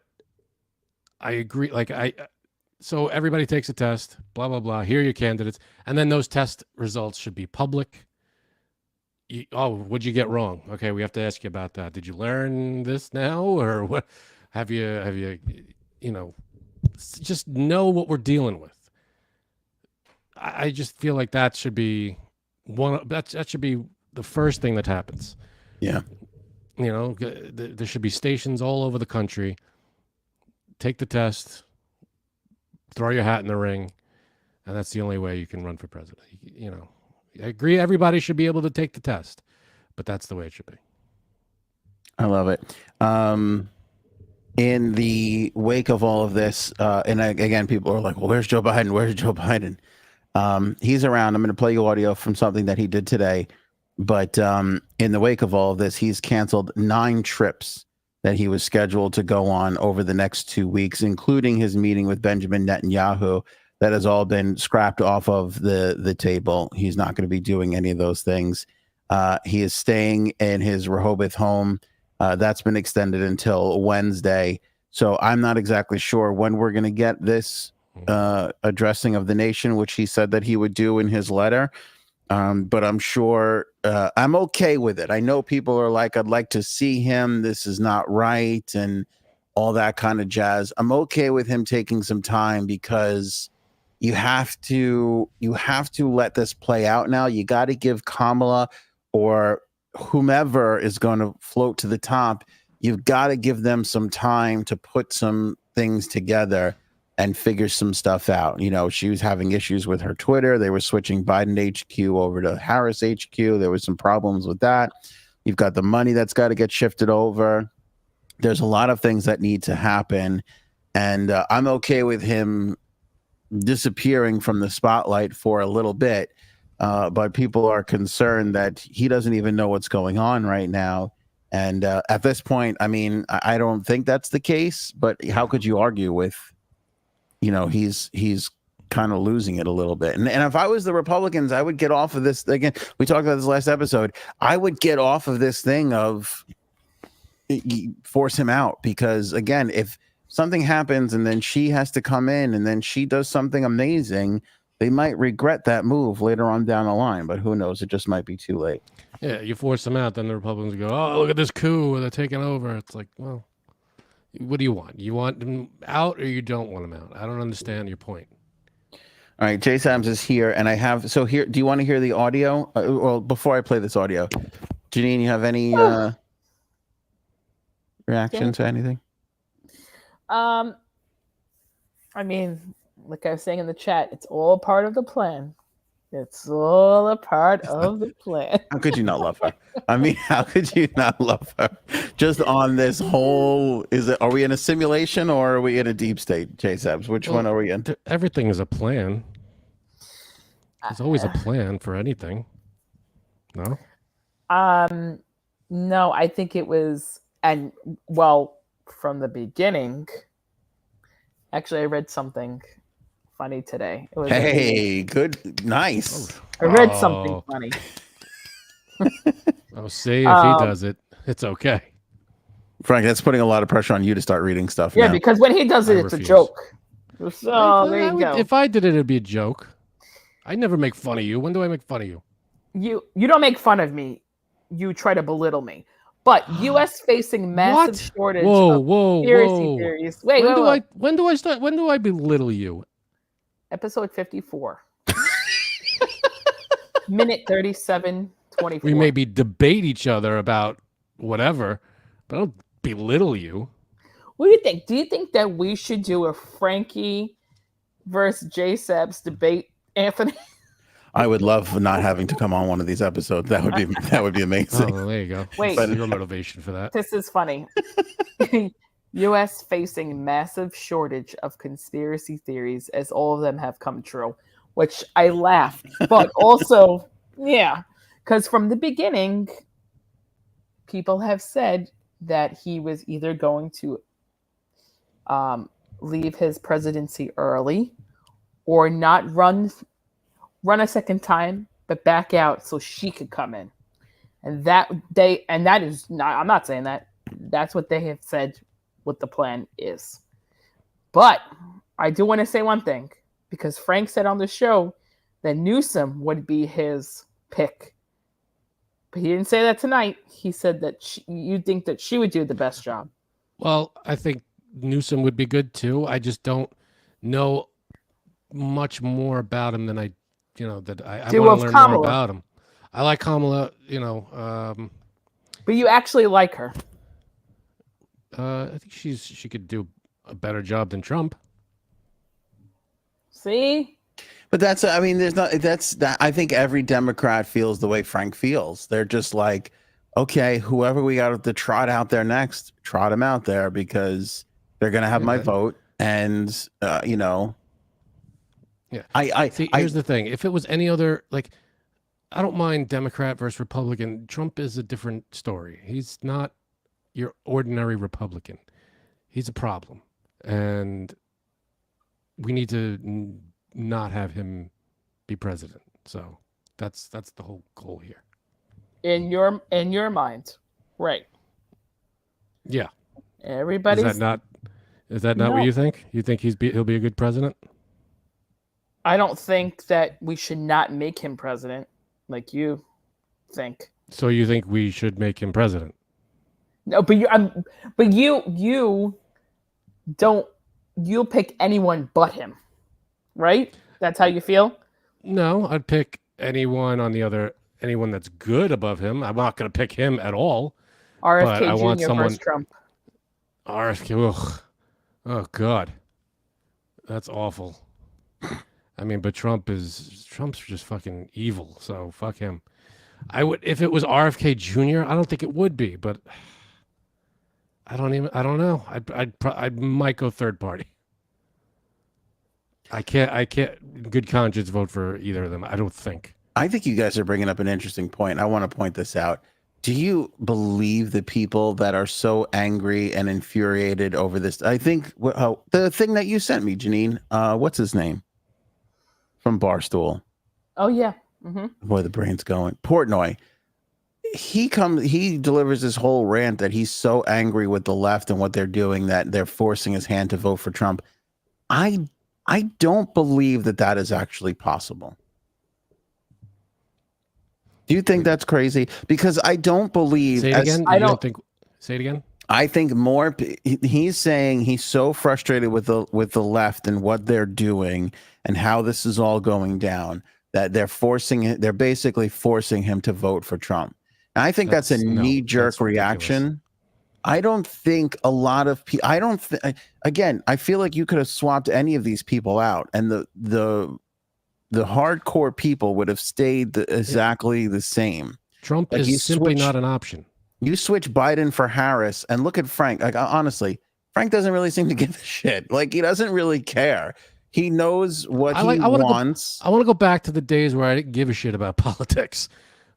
I agree. So everybody takes a test, blah, blah, blah. Here are your candidates. And then those test results should be public. What'd you get wrong? Okay, we have to ask you about that. Did you learn this now? Or what? Have you, just know what we're dealing with. I just feel like that should be that should be the first thing that happens. Yeah. There should be stations all over the country. Take the test, throw your hat in the ring, and that's the only way you can run for president. I agree everybody should be able to take the test, but that's the way it should be. I love it. In the wake of all of this, and again, people are like, well, where's Joe Biden? Where's Joe Biden? He's around. I'm going to play you audio from something that he did today. But in the wake of all of this, he's canceled 9 trips that he was scheduled to go on over the next 2 weeks, including his meeting with Benjamin Netanyahu. That has all been scrapped off of the table. He's not going to be doing any of those things. He is staying in his Rehoboth home. That's been extended until Wednesday. So I'm not exactly sure when we're going to get this addressing of the nation, which he said that he would do in his letter. But I'm sure I'm okay with it. I know people are like, I'd like to see him. This is not right. And all that kind of jazz. I'm okay with him taking some time because you have to let this play out now. You got to give Kamala or whomever is going to float to the top. You've got to give them some time to put some things together and figure some stuff out. She was having issues with her Twitter. They were switching Biden HQ over to Harris HQ. There was some problems with that. You've got the money that's got to get shifted over. There's a lot of things that need to happen. And I'm okay with him disappearing from the spotlight for a little bit. But people are concerned that he doesn't even know what's going on right now. And at this point, I mean, I don't think that's the case. But how could you argue with, he's kind of losing it a little bit. And if I was the Republicans, I would get off of this. Again, we talked about this last episode. I would get off of this thing of force him out, because again, if something happens and then she has to come in and then she does something amazing, they might regret that move later on down the line. But who knows? It just might be too late. Yeah, you force them out, then the Republicans go, oh, look at this coup, they're taking over. It's like, well, what do you want? You want them out or you don't want them out? I don't understand your point. All right, Jay Sams is here, and I have, so here, do you want to hear the audio? Well, before I play this audio, Janine, you have any reaction to anything? I mean, like I was saying in the chat, it's all part of the plan. It's all a part of the plan. How could you not love her? I mean, how could you not love her? Just on this whole, are we in a simulation or are we in a deep state, Jay Sabs? Which one are we in? Everything is a plan. There's always a plan for anything. No? No, I think it was, from the beginning, actually, I read something funny today. It was good, nice. I read something funny. See, if he does it, it's okay. Frank, that's putting a lot of pressure on you to start reading stuff. Yeah, now. Because when he does it, it's a joke. So there you go. If I did it, it'd be a joke. I never make fun of you. When do I make fun of you? You don't make fun of me. You try to belittle me. But U.S. facing massive shortage of conspiracy theories. Wait, when do I belittle you? Episode 54. Minute 37:24. We maybe debate each other about whatever, but I don't belittle you. What do you think? Do you think that we should do a Frankie versus J-Seb's debate, Anthony? I would love not having to come on one of these episodes. That would be amazing. Oh, there you go. Wait, zero motivation for that. This is funny. U.S. facing massive shortage of conspiracy theories as all of them have come true, which I laughed. But also, yeah, because from the beginning, people have said that he was either going to leave his presidency early or not run a second time, but back out so she could come in. And that is not, I'm not saying that. That's what they have said what the plan is. But I do want to say one thing, because Frank said on the show that Newsom would be his pick. But he didn't say that tonight. He said that you think that she would do the best job. Well, I think Newsom would be good too. I just don't know much more about him than I want to learn Kamala. more about him. I like Kamala, but you actually like her. I think she could do a better job than Trump. See? But that's, I mean, there's not, that's that. I think every Democrat feels the way Frank feels. They're just like, okay, whoever we got to trot out there next, trot him out there because they're going to have my vote. And, Yeah. Here's the thing. If it was any other, like, I don't mind Democrat versus Republican. Trump is a different story. He's not your ordinary Republican. He's a problem. And we need to not have him be president. So that's the whole goal here. In your mind, right? Yeah. Everybody. Is that not what you think? You think he'll be a good president? I don't think that we should not make him president, like you think. So you think we should make him president? No, but you don't. You'll pick anyone but him, right? That's how you feel? No, I'd pick anyone that's good above him. I'm not going to pick him at all. RFK Jr. versus Trump. RFK, ugh. Oh God, that's awful. I mean, but Trump's just fucking evil. So fuck him. I would, if it was RFK Jr. I don't think it would be, but I don't know. I might go third party. I can't in good conscience vote for either of them. I don't think. I think you guys are bringing up an interesting point. I want to point this out. Do you believe the people that are so angry and infuriated over this? I think the thing that you sent me, Janine, what's his name? From Barstool. Oh, yeah. Mm-hmm. Boy, the brain's going. Portnoy. He delivers this whole rant that he's so angry with the left and what they're doing that they're forcing his hand to vote for Trump. I don't believe that is actually possible. Do you think that's crazy? Because I don't believe. Say it again. Say it again. I think more. He's saying he's so frustrated with the left and what they're doing and how this is all going down that they're basically forcing him to vote for Trump. And I think that's a knee-jerk reaction. I don't think a lot of people. Again, I feel like you could have swapped any of these people out, and the hardcore people would have stayed exactly the same. Trump is simply not an option. You switch Biden for Harris, and look at Frank. Like, honestly, Frank doesn't really seem to give a shit. Like, he doesn't really care. He knows what he wants. I want to go back to the days where I didn't give a shit about politics.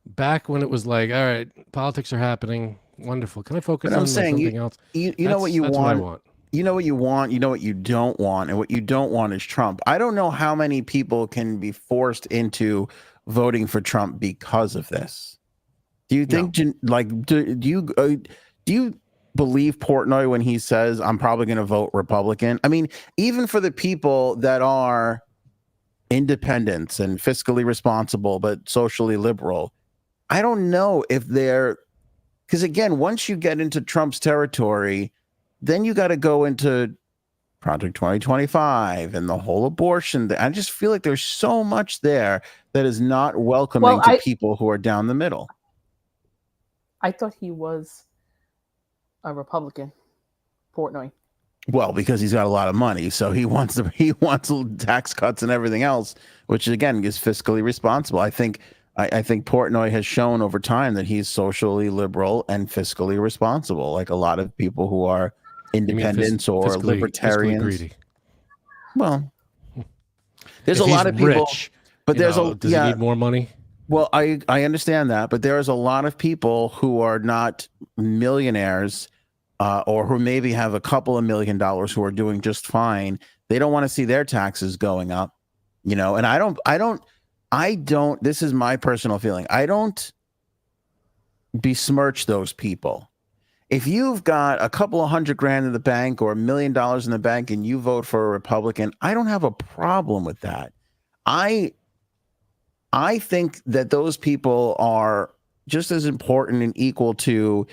Back when it was like, all right, politics are happening. Wonderful. Can I focus on something else? You know what you want. What I want. You know what you want. You know what you don't want. And what you don't want is Trump. I don't know how many people can be forced into voting for Trump because of this. Do you think, do you believe Portnoy when he says, I'm probably going to vote Republican? I mean, even for the people that are independents and fiscally responsible, but socially liberal, I don't know if they're, because again, once you get into Trump's territory, then you got to go into Project 2025 and the whole abortion. I just feel like there's so much there that is not welcoming to people who are down the middle. I thought he was a Republican, Portnoy. Well, because he's got a lot of money, so he wants tax cuts and everything else, which again is fiscally responsible. I think Portnoy has shown over time that he's socially liberal and fiscally responsible, like a lot of people who are independents or libertarians. Greedy. Well, there's a lot of people, rich, but does he need more money? Well, I understand that, but there is a lot of people who are not millionaires or who maybe have a couple of $1 million who are doing just fine. They don't want to see their taxes going up, and I don't, this is my personal feeling. I don't besmirch those people. If you've got a couple of $100,000 in the bank or $1 million in the bank and you vote for a Republican, I don't have a problem with that. I think that those people are just as important and equal to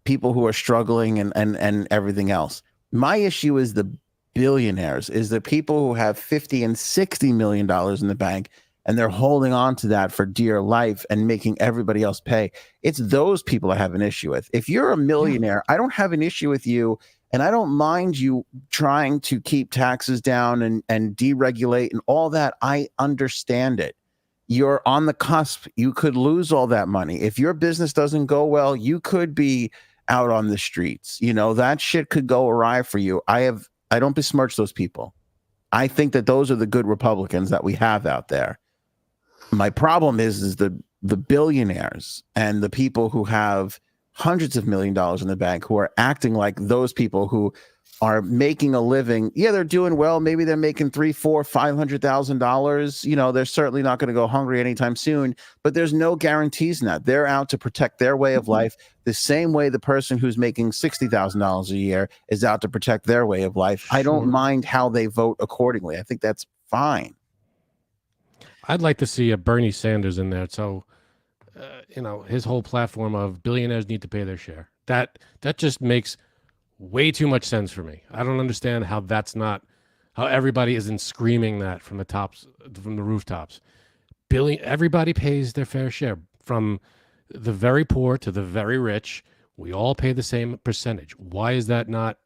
people who are struggling and everything else. My issue is the billionaires, is the people who have $50 and $60 million in the bank and they're holding on to that for dear life and making everybody else pay. It's those people I have an issue with. If you're a millionaire, I don't have an issue with you, and I don't mind you trying to keep taxes down and deregulate and all that. I understand it. You're on the cusp. You could lose all that money. If your business doesn't go well, you could be out on the streets. You know, that shit could go awry for you. I don't besmirch those people. I think that those are the good Republicans that we have out there. My problem is the billionaires and the people who have hundreds of $1 millions in the bank who are acting like those people who are making a living. Yeah, they're doing well. Maybe they're making $300,000, $400,000, $500,000. You know, they're certainly not going to go hungry anytime soon, but there's no guarantees in that. They're out to protect their way of life the same way the person who's making $60,000 a year is out to protect their way of life. I don't mind how they vote accordingly. I think that's fine. I'd like to see a Bernie Sanders in there. So, you know, his whole platform of billionaires need to pay their share. That just makes way too much sense for me. I don't understand how that's not how everybody isn't screaming that from the tops, from the rooftops. Everybody pays their fair share, from the very poor to the very rich. We all pay the same percentage. Why is that not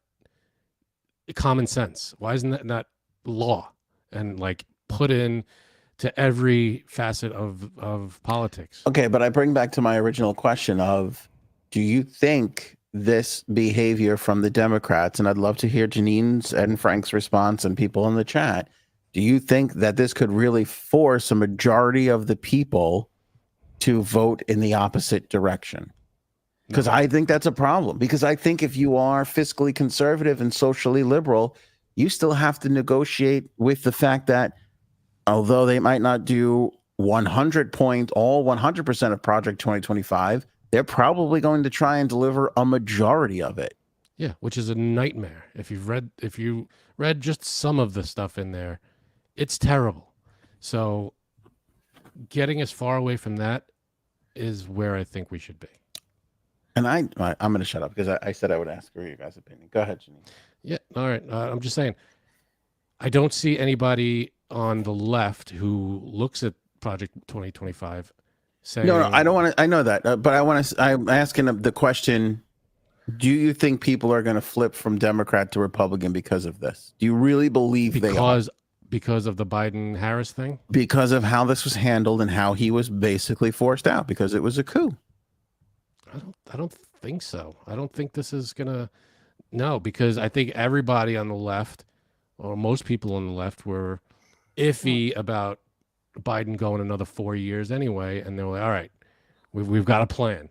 common sense? Why isn't that not law and like put in to every facet of politics? Okay, but I bring back to my original question of, do you think this behavior from the Democrats, and I'd love to hear Janine's and Frank's response and people in the chat, do you think that this could really force a majority of the people to vote in the opposite direction? Because I think that's a problem. Because I think if you are fiscally conservative and socially liberal, you still have to negotiate with the fact that although they might not do 100% of Project 2025, they're probably going to try and deliver a majority of it. Yeah, which is a nightmare. If you read just some of the stuff in there, it's terrible. So getting as far away from that is where I think we should be. And I'm going to shut up because I said I would ask for your guys' opinion. Go ahead, Janine. Yeah, all right. I'm just saying, I don't see anybody on the left who looks at Project 2025 saying, no, I don't want to. I know that, but I'm asking the question: do you think people are going to flip from Democrat to Republican because of this? Do you really believe they are? Because of the Biden-Harris thing? Because of how this was handled and how he was basically forced out because it was a coup. I don't think so. I don't think this is gonna. No, because I think everybody on the left, or most people on the left, were iffy about Biden going another 4 years anyway, and they were like, all right, we've got a plan.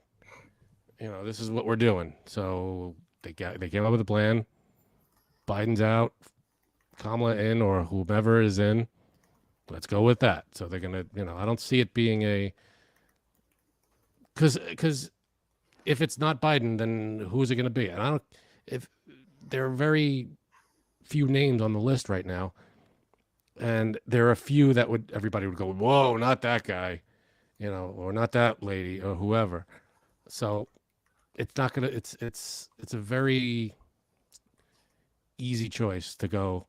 You know, this is what we're doing. So they came up with a plan. Biden's out, Kamala in, or whomever is in. Let's go with that. So they're gonna, you know, I don't see it being a because if it's not Biden, then who's it gonna be? And I don't. If there are very few names on the list right now. And there are a few that everybody would go, whoa, not that guy, you know, or not that lady or whoever. So it's not going to, it's a very easy choice to go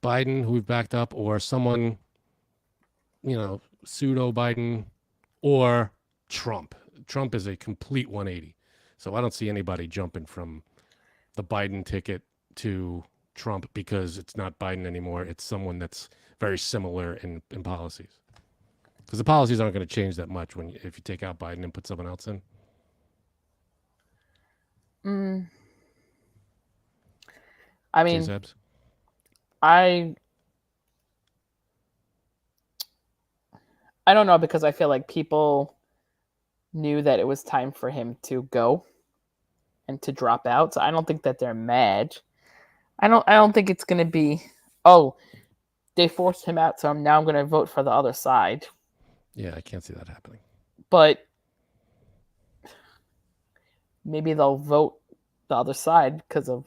Biden, who we've backed up, or someone, you know, pseudo Biden, or Trump. Trump is a complete 180. So I don't see anybody jumping from the Biden ticket to Trump because it's not Biden anymore. It's someone that's very similar in policies. Because the policies aren't going to change that much if you take out Biden and put someone else in. I mean, I don't know, because I feel like people knew that it was time for him to go and to drop out. So I don't think that they're mad. I don't think it's going to be, oh, they forced him out, so now I'm going to vote for the other side. Yeah, I can't see that happening. But maybe they'll vote the other side because of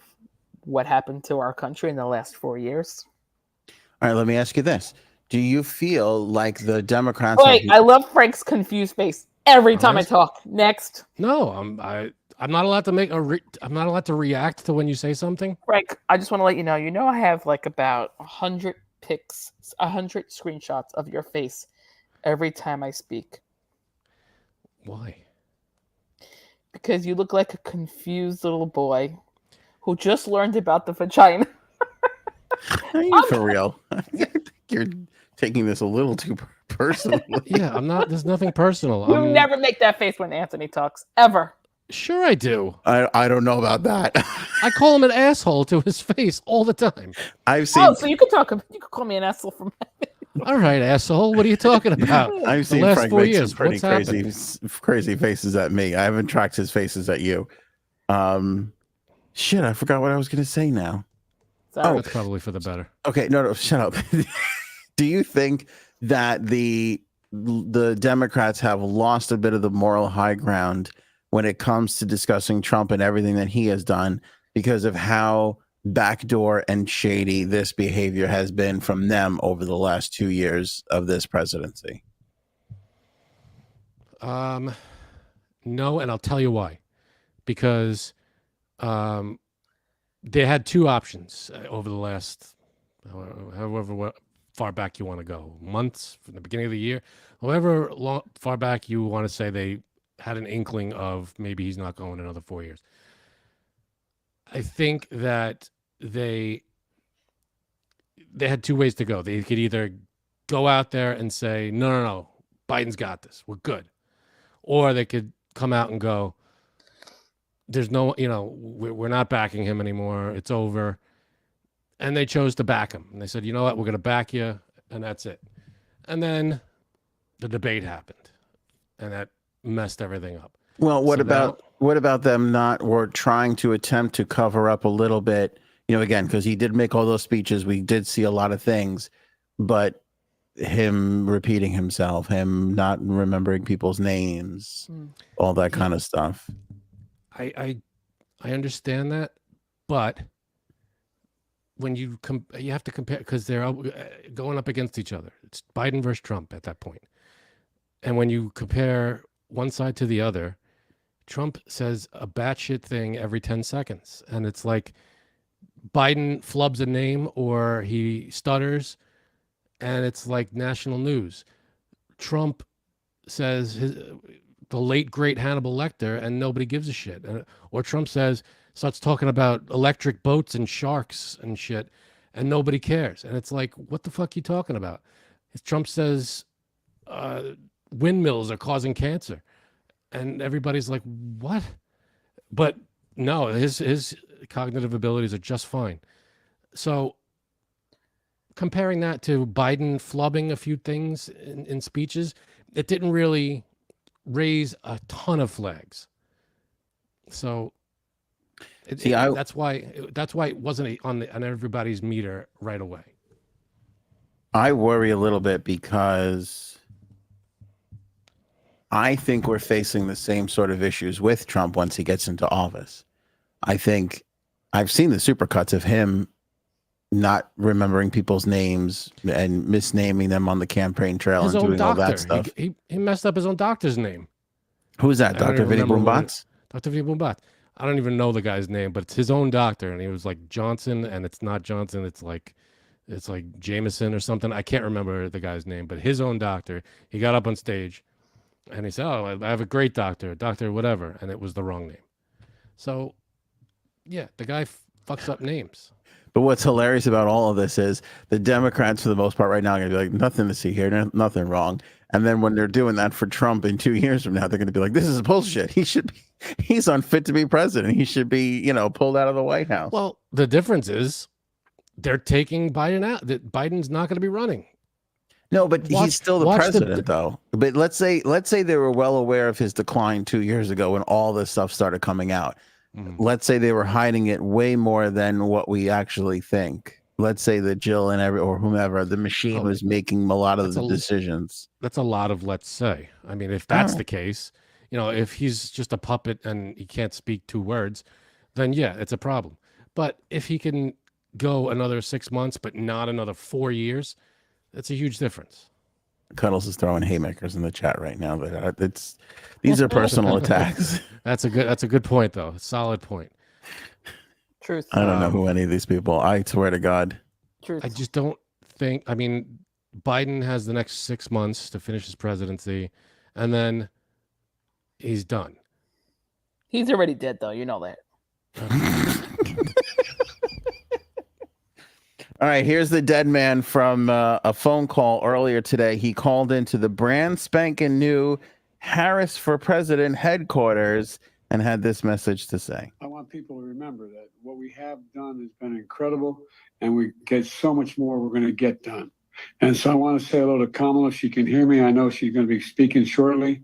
what happened to our country in the last 4 years. All right, let me ask you this. Do you feel like the Democrats Wait, I love Frank's confused face every time I talk. Next. No, I'm not allowed to make I'm not allowed to react to when you say something. Frank, I just want to let you know I have like about 100 pics, 100 screenshots of your face every time I speak. Why? Because you look like a confused little boy who just learned about the vagina. Are you for real? I think you're taking this a little too personally. Yeah, I'm not. There's nothing personal. You never make that face when Anthony talks, ever. Sure, I do. I don't know about that. I call him an asshole to his face all the time. I've seen. Oh, so you could talk. You could call me an asshole from. All right, asshole. What are you talking about? I've seen last Frank 4 make years, some pretty what's crazy faces at me. I haven't tracked his faces at you. Shit, I forgot what I was going to say now. Sorry. That's probably for the better. Okay, no, shut up. Do you think that the Democrats have lost a bit of the moral high ground when it comes to discussing Trump and everything that he has done because of how backdoor and shady this behavior has been from them over the last 2 years of this presidency? No, and I'll tell you why. Because they had two options over the last, however far back you want to go, months from the beginning of the year, however far back you want to say they had an inkling of maybe he's not going another 4 years. I think that they had two ways to go. They could either go out there and say, no, Biden's got this, we're good. Or they could come out and go, there's no, we're not backing him anymore. It's over. And they chose to back him. And they said, you know what, we're going to back you. And that's it. And then the debate happened. And that messed everything up. Well, what about them not or trying to attempt to cover up a little bit, again, because he did make all those speeches. We did see a lot of things, but him repeating himself, him not remembering people's names, all that kind of stuff. I understand that, but when you have to compare because they're going up against each other. It's Biden versus Trump at that point. And when you compare one side to the other, Trump says a batshit thing every 10 seconds. And it's like Biden flubs a name or he stutters and it's like national news. Trump says the late, great Hannibal Lecter and nobody gives a shit. Or Trump starts talking about electric boats and sharks and shit and nobody cares. And it's like, what the fuck are you talking about? Trump says windmills are causing cancer. And everybody's like, what? But no, his cognitive abilities are just fine. So comparing that to Biden flubbing a few things in speeches, it didn't really raise a ton of flags. So that's why it wasn't on everybody's meter right away. I worry a little bit because I think we're facing the same sort of issues with Trump once he gets into office. I think I've seen the supercuts of him not remembering people's names and misnaming them on the campaign trail and doing all that stuff. He messed up his own doctor's name. Who's that? Dr. Vinny Boombots? Dr. Vinny Boombots. I don't even know the guy's name, but it's his own doctor. And he was like Johnson, and it's not Johnson. It's like Jameson or something. I can't remember the guy's name, but his own doctor. He got up on stage and he said, oh, I have a great doctor whatever. And it was the wrong name. So, yeah, the guy fucks up names. But what's hilarious about all of this is the Democrats, for the most part right now, are going to be like, nothing to see here, nothing wrong. And then when they're doing that for Trump in 2 years from now, they're going to be like, this is bullshit. He's unfit to be president. He should be, pulled out of the White House. Well, the difference is they're taking Biden out. That Biden's not going to be running. No, but he's still the president, though. But let's say they were well aware of his decline 2 years ago when all this stuff started coming out. Mm-hmm. Let's say they were hiding it way more than what we actually think. Let's say that Jill and or whomever, the machine was making a lot of the decisions. That's a lot of let's say. I mean, if that's the case, if he's just a puppet and he can't speak 2 words, then yeah, it's a problem. But if he can go another 6 months, but not another 4 years, that's a huge difference. Cuddles is throwing haymakers in the chat right now, but these are personal attacks. That's a good point, though. Solid point. Truth. I don't know who any of these people. I swear to God. Truth. I just don't think. I mean, Biden has the next 6 months to finish his presidency, and then he's done. He's already dead, though. You know that. All right, here's the dead man from a phone call earlier today. He called into the brand spanking new Harris for President headquarters and had this message to say. I want people to remember that what we have done has been incredible, and we get so much more we're going to get done. And so I want to say hello to Kamala. If she can hear me, I know she's going to be speaking shortly.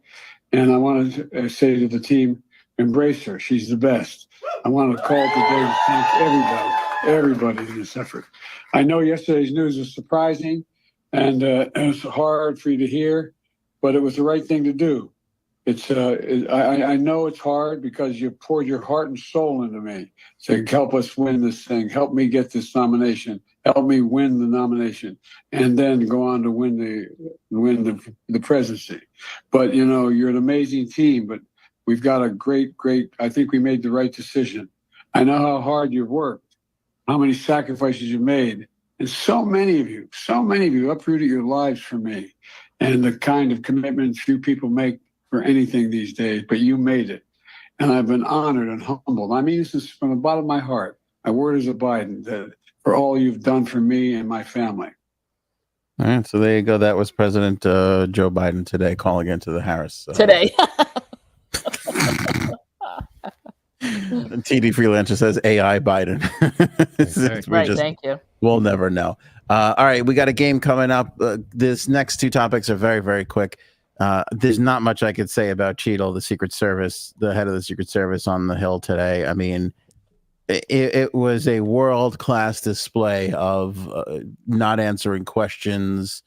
And I want to say to the team, embrace her. She's the best. I want to call today to thank everybody in this effort. I know yesterday's news was surprising, and it was hard for you to hear, but it was the right thing to do. I know it's hard because you poured your heart and soul into me to help us win this thing, help me get this nomination, help me win the nomination, and then go on to win the presidency. But you're an amazing team. But we've got a great. I think we made the right decision. I know how hard you've worked, how many sacrifices you've made, and so many of you uprooted your lives for me, and the kind of commitment few people make for anything these days, but you made it. And I've been honored and humbled. I mean, this is from the bottom of my heart. My word is a Biden, for all you've done for me and my family. All right, so there you go. That was President Joe Biden today calling into the Harris. Today. TD Freelancer says AI Biden. Right, thank you. We'll never know. All right, we got a game coming up. This next 2 topics are very, very quick. There's not much I could say about Cheatle, the Secret Service, the head of the Secret Service on the Hill today. I mean, it was a world-class display of not answering questions,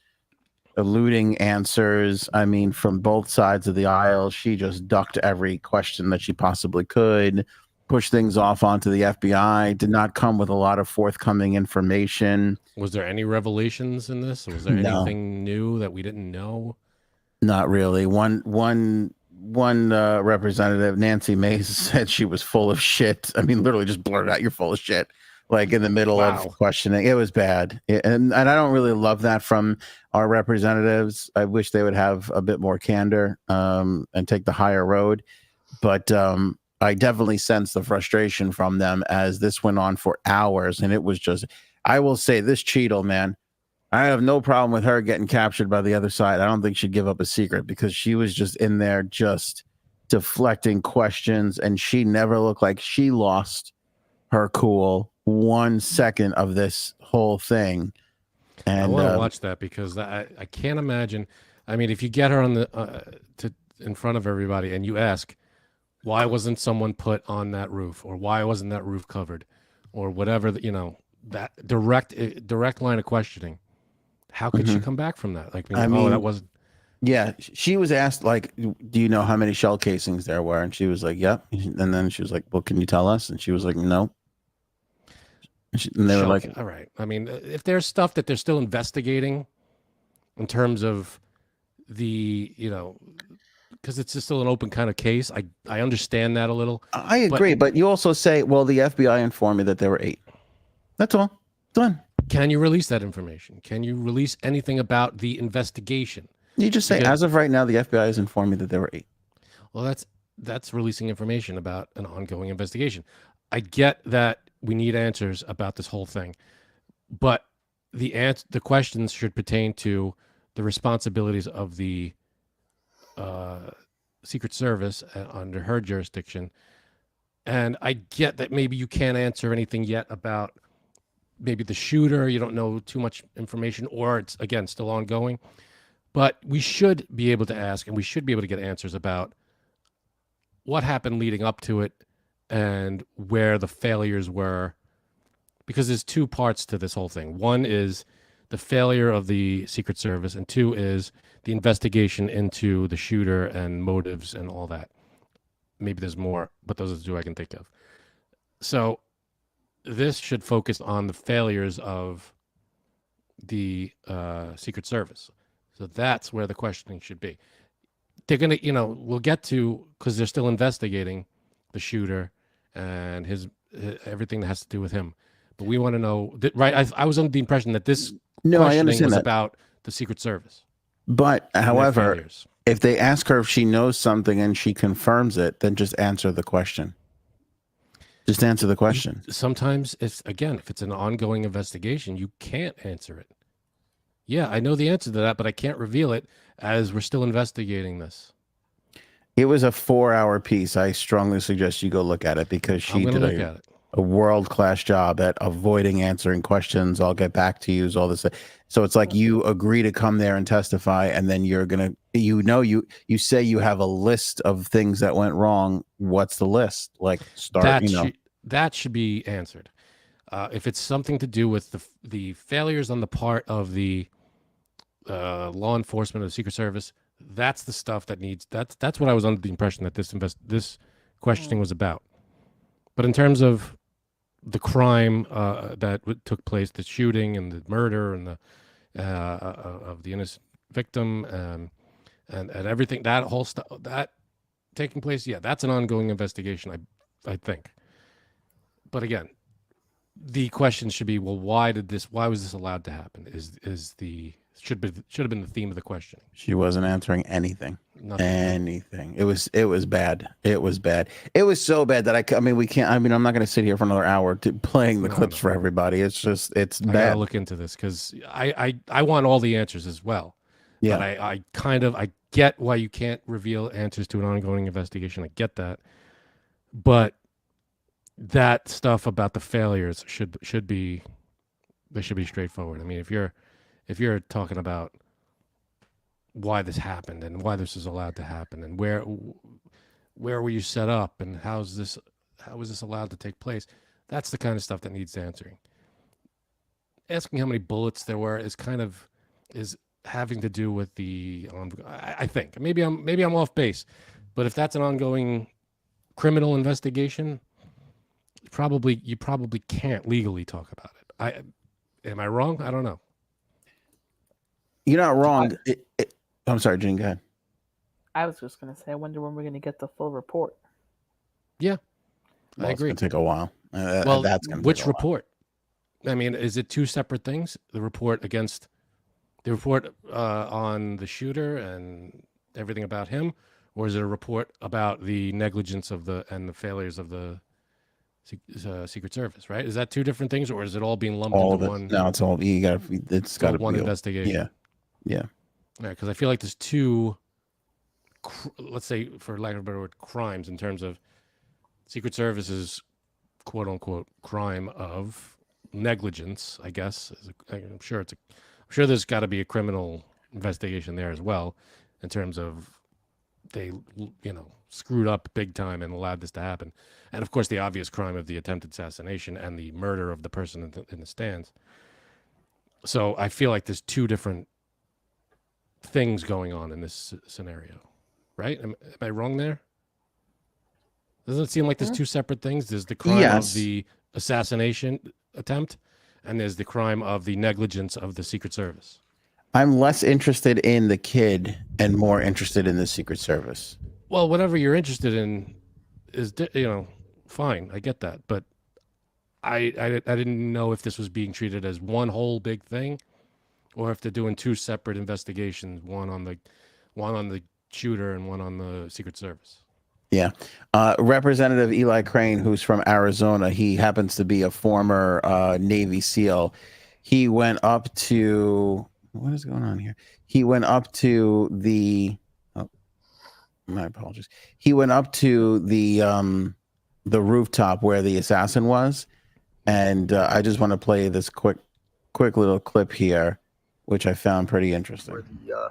eluding answers. I mean, from both sides of the aisle, she just ducked every question that she possibly could, pushed things off onto the FBI, did not come with a lot of forthcoming information. Was there any revelations in this? Was there anything new that we didn't know? Not really. One representative, Nancy Mace, said she was full of shit. I mean, literally just blurted out, "You're full of shit," like in the middle of questioning. It was bad, and I don't really love that from our representatives. I wish they would have a bit more candor and take the higher road. But I definitely sense the frustration from them as this went on for hours, and it was just. I will say this, Cheatle, man. I have no problem with her getting captured by the other side. I don't think she'd give up a secret because she was just in there just deflecting questions, and she never looked like she lost her cool 1 second of this whole thing. And I want to watch that because I can't imagine. I mean, if you get her on the in front of everybody and you ask, why wasn't someone put on that roof, or why wasn't that roof covered, or whatever, that direct line of questioning. How could she come back from that? Like, I mean, that wasn't. Yeah, she was asked, like, do you know how many shell casings there were? And she was like, yep. And then she was like, well, can you tell us? And she was like, no. And they were like, all right. I mean, if there's stuff that they're still investigating in terms of the, because it's just still an open kind of case. I understand that a little. I agree. But you also say, well, the FBI informed me that there were 8. That's all. Done. Can you release that information? Can you release anything about the investigation? You just say, as of right now, the FBI has informed me that there were 8. Well, that's releasing information about an ongoing investigation. I get that we need answers about this whole thing, but the questions should pertain to the responsibilities of the Secret Service under her jurisdiction. And I get that maybe you can't answer anything yet about maybe the shooter, you don't know too much information, or it's, again, still ongoing. But we should be able to ask, and we should be able to get answers about what happened leading up to it and where the failures were. Because there's 2 parts to this whole thing. One is the failure of the Secret Service, and 2 is the investigation into the shooter and motives and all that. Maybe there's more, but those are the two I can think of. So this should focus on the failures of the Secret Service. So that's where the questioning should be. They're going to, we'll get to, because they're still investigating the shooter and his everything that has to do with him. But we want to know, right? I was under the impression that this No, I questioning understand was that. about the Secret Service. But and their however, failures. if they ask her if she knows something and she confirms it, then just answer the question. Just answer the question. Sometimes if it's an ongoing investigation, you can't answer it. Yeah, I know the answer to that, but I can't reveal it as we're still investigating this. It was a 4-hour piece. I strongly suggest you go look at it because she did a world-class job at avoiding answering questions. I'll get back to you. All this. So it's like you agree to come there and testify, and then you're gonna, you say you have a list of things that went wrong. What's the list? Like that should be answered. If it's something to do with the failures on the part of the law enforcement or the Secret Service, that's the stuff that needs. That's what I was under the impression that this questioning was about. But in terms of the crime that took place, the shooting and the murder and the of the innocent victim and everything, that whole stuff that taking place, yeah, that's an ongoing investigation, I think. But again, the question should be, well, why was this allowed to happen? Should have been the theme of the question. She wasn't answering anything. Nothing. Anything. It was bad. It was bad. It was so bad that we can't. I'm not going to sit here for another hour playing the clips for everybody. It's bad. I gotta look into this because I want all the answers as well. Yeah. But I get why you can't reveal answers to an ongoing investigation. I get that, but that stuff about the failures should be straightforward. I mean, if you're talking about why this happened and why this is allowed to happen and where were you set up and how was this allowed to take place, that's the kind of stuff that needs answering. Asking how many bullets there were is having to do with I think maybe I'm off base, but if that's an ongoing criminal investigation, you probably can't legally talk about it. Am I wrong? I don't know. You're not wrong. I'm sorry, Gene, go ahead. I was just going to say, I wonder when we're going to get the full report. Yeah, I agree. It's going to take a while. Well, that's going to which report? I mean, is it two separate things? The report on the shooter and everything about him, or is it a report about the negligence and the failures of the Secret Service? Right? Is that two different things, or is it all being lumped into one? No, it's all you got. It's got to be one investigation. Yeah. Yeah, because I feel like there's two, let's say, for lack of a better word, crimes in terms of Secret Service's quote unquote crime of negligence. I guess I'm sure there's got to be a criminal investigation there as well, in terms of they screwed up big time and allowed this to happen, and of course the obvious crime of the attempted assassination and the murder of the person in the stands. So I feel like there's two different things going on in this scenario, right? Am I wrong there? Doesn't it seem like there's two separate things? There's the crime of the assassination attempt, and there's the crime of the negligence of the Secret Service. I'm less interested in the kid and more interested in the Secret Service. Well, whatever you're interested in is, fine. I get that, but I didn't know if this was being treated as one whole big thing, or if they're doing two separate investigations, one on the shooter and one on the Secret Service. Yeah. Representative Eli Crane, who's from Arizona, he happens to be a former Navy SEAL. He went up to, what is going on here? He went up to my apologies. He went up to the rooftop where the assassin was. And I just want to play this quick little clip here, which I found pretty interesting. Where the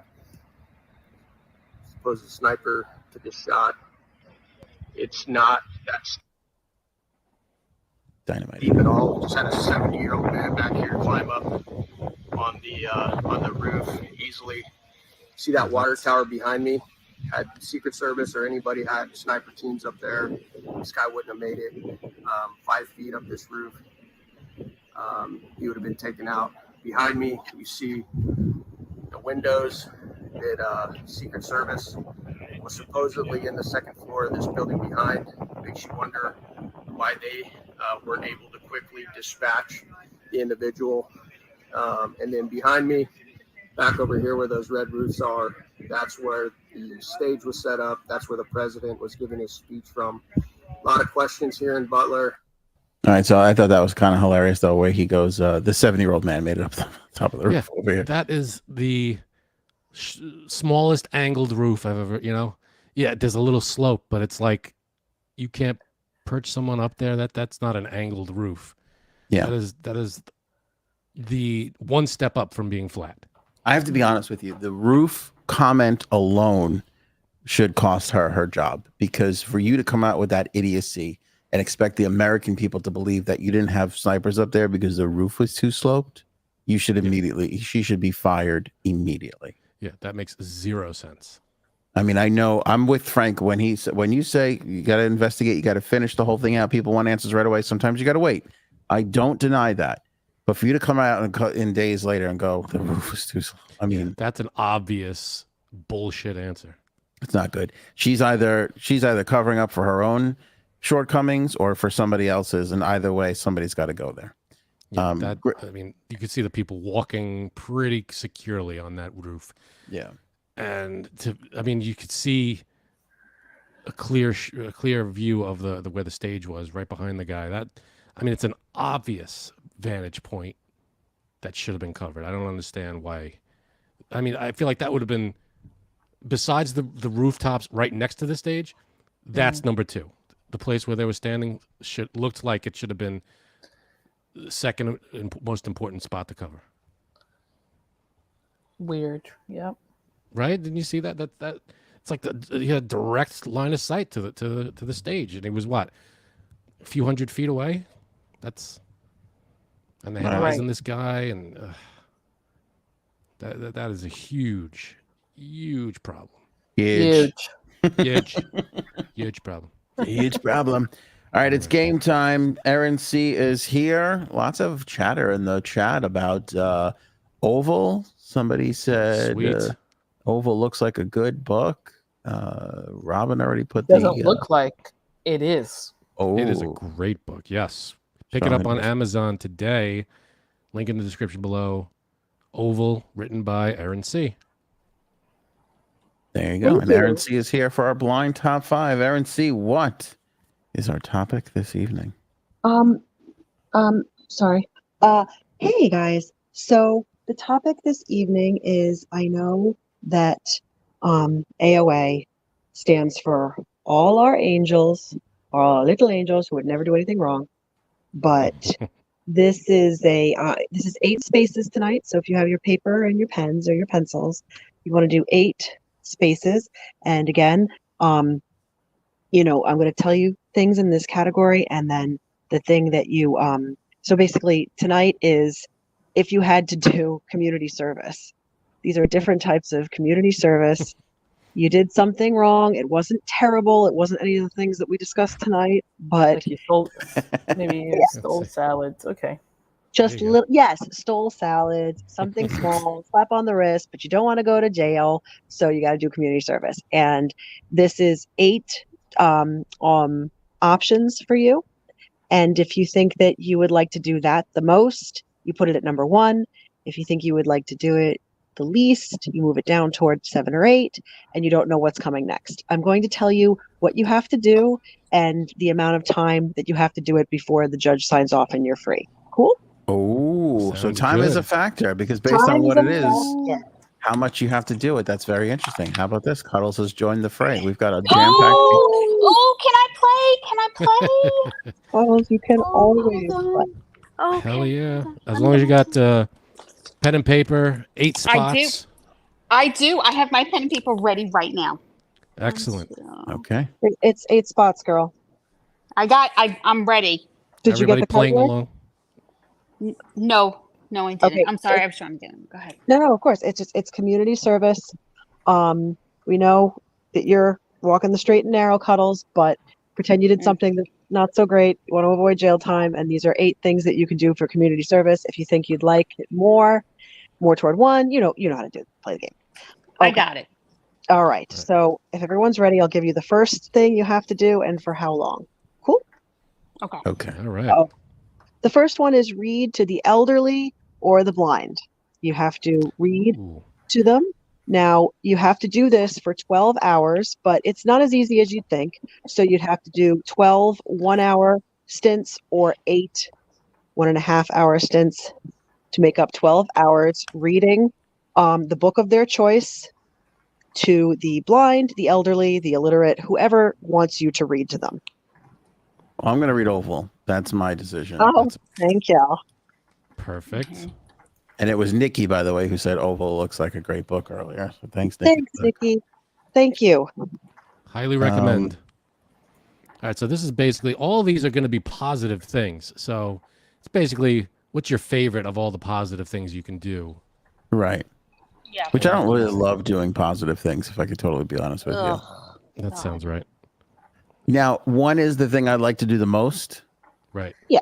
supposed sniper took a shot. It's not that's dynamite deep at all. We just had a 70-year-old man back here climb up on the roof easily. See that water tower behind me? Had Secret Service or anybody had sniper teams up there, this guy wouldn't have made it 5 feet up this roof. He would have been taken out. Behind me, you see the windows that Secret Service was supposedly in the second floor of this building behind. Makes you wonder why they weren't able to quickly dispatch the individual. And then behind me, back over here where those red roofs are, that's where the stage was set up. That's where the president was giving his speech from. A lot of questions here in Butler. All right, so I thought that was kind of hilarious, though, where he goes, the 70-year-old man made it up the top of the roof over here. That is the smallest angled roof I've ever, Yeah, there's a little slope, but it's like you can't perch someone up there. That's not an angled roof. Yeah. That is the one step up from being flat. I have to be honest with you. The roof comment alone should cost her job, because for you to come out with that idiocy and expect the American people to believe that you didn't have snipers up there because the roof was too sloped, you should she should be fired immediately. Yeah, that makes zero sense. I mean, I know I'm with Frank when you say you got to investigate, you got to finish the whole thing out. People want answers right away. Sometimes you got to wait. I don't deny that. But for you to come out in days later and go, the roof was too slow. I mean, that's an obvious bullshit answer. It's not good. She's either covering up for her own shortcomings or for somebody else's, and either way, somebody's got to go there. Yeah, I mean, you could see the people walking pretty securely on that roof. Yeah, and you could see a clear view of the where the stage was right behind the guy. It's an obvious vantage point that should have been covered. I don't understand why. I feel like that would have been, besides the rooftops right next to the stage, that's number two. The place where they were standing looked like it should have been the second most important spot to cover. Weird. Yep. Right? Didn't you see that? That it's like he had direct line of sight to the stage, and he was what, a few hundred feet away. And they had eyes on this guy, and that is a huge problem. Huge Problem. Huge problem. All right, it's game time. Aaron C is here. Lots of chatter in the chat about Oval. Somebody said Oval looks like a good book. Robin already put Doesn't look like it is. Oh, it is a great book. Yes. Pick it up on Amazon today. Link in the description below. Oval, written by Aaron C. There you go. And Aaron C is here for our blind top 5. Aaron C, what is our topic this evening? Sorry. Hey guys. So the topic this evening is, I know that AOA stands for all our angels, all our little angels who would never do anything wrong. But this is 8 spaces tonight. So if you have your paper and your pens or your pencils, you want to do 8 spaces. And again, I'm going to tell you things in this category, and then the thing that you so basically tonight is if you had to do community service. These are different types of community service. You did something wrong. It wasn't terrible. It wasn't any of the things that we discussed tonight, but Like you stole, maybe you stole salads. Okay. just stole salads, something small, slap on the wrist, but you don't want to go to jail, so you got to do community service. And this is 8 options for you. And if you think that you would like to do that the most, you put it at number 1. If you think you would like to do it the least, you move it down towards 7 or 8, and you don't know what's coming next. I'm going to tell you what you have to do and the amount of time that you have to do it before the judge signs off and you're free. Cool? Oh, so Sounds time is good. a factor, because based on what it is, how much you have to do it. That's very interesting. How about this? Cuddles has joined the fray. We've got a jam-packed. Can I play? Well, you can always. Okay. Hell yeah. As long as you got pen and paper, 8 spots. I do. I have my pen and paper ready right now. Excellent. Okay. It's 8 spots, girl. I'm ready. Did Everybody you get the playing category? along? No, I didn't. Okay. I'm sorry. I was trying to get them. Go ahead. No, of course. It's community service. We know that you're walking the straight and narrow, Cuddles, but pretend you did something that's not so great. You want to avoid jail time, and these are 8 things that you can do for community service. If you think you'd like more toward one, you know how to play the game. I Okay. got it. All right. So if everyone's ready, I'll give you the first thing you have to do and for how long. Cool? Okay. Okay. All right. Oh. The first one is read to the elderly or the blind. You have to read Ooh. to them. Now, you have to do this for 12 hours, but it's not as easy as you'd think. So you'd have to do 12 1-hour stints or 8 1.5-hour stints to make up 12 hours reading the book of their choice to the blind, the elderly, the illiterate, whoever wants you to read to them. Well, I'm going to read Oval. That's my decision. Oh, thank you. Perfect. And it was Nikki, by the way, who said Oval looks like a great book earlier. So thanks, Nikki. Thanks, Nikki. Thank you. Highly recommend. All right, so this is basically all of these are going to be positive things. So it's basically what's your favorite of all the positive things you can do. Right. Yeah. Which I don't really love doing positive things, if I could totally be honest with you. That sounds right. Now, one is the thing I'd like to do the most. Right. Yes.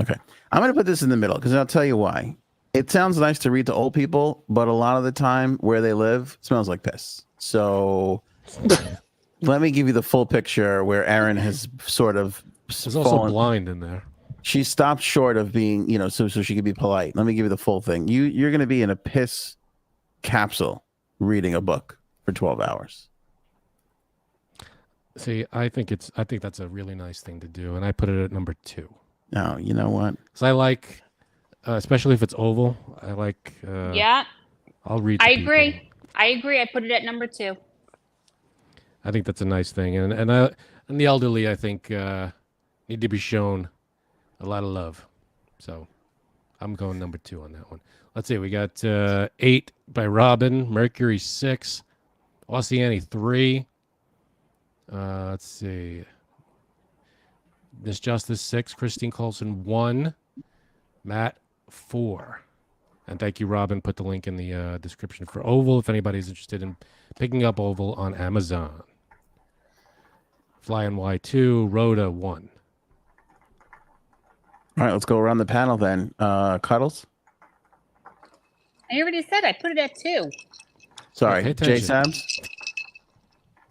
Okay. I'm going to put this in the middle because I'll tell you why. It sounds nice to read to old people, but a lot of the time where they live smells like piss. So let me give you the full picture where Erin has sort of There's also blind in there. She stopped short of being, so she could be polite. Let me give you the full thing. You're going to be in a piss capsule reading a book for 12 hours. See, I think that's a really nice thing to do, and I put it at number 2. Now, you know what? Because I like, especially if it's oval, I like. Yeah. I'll read. To I people. agree. I put it at number 2. I think that's a nice thing, and the elderly, I think, need to be shown a lot of love. So, I'm going number 2 on that one. Let's see. We got 8 by Robin, Mercury 6, Oceani 3. Let's see. Miss Justice 6, Christine Colson 1, Matt 4. And thank you, Robin. Put the link in the description for Oval if anybody's interested in picking up Oval on Amazon. Fly NY 2, Rhoda 1. All right, let's go around the panel then. Cuddles? I already said I put it at 2. Sorry, Pay J attention. Sabs?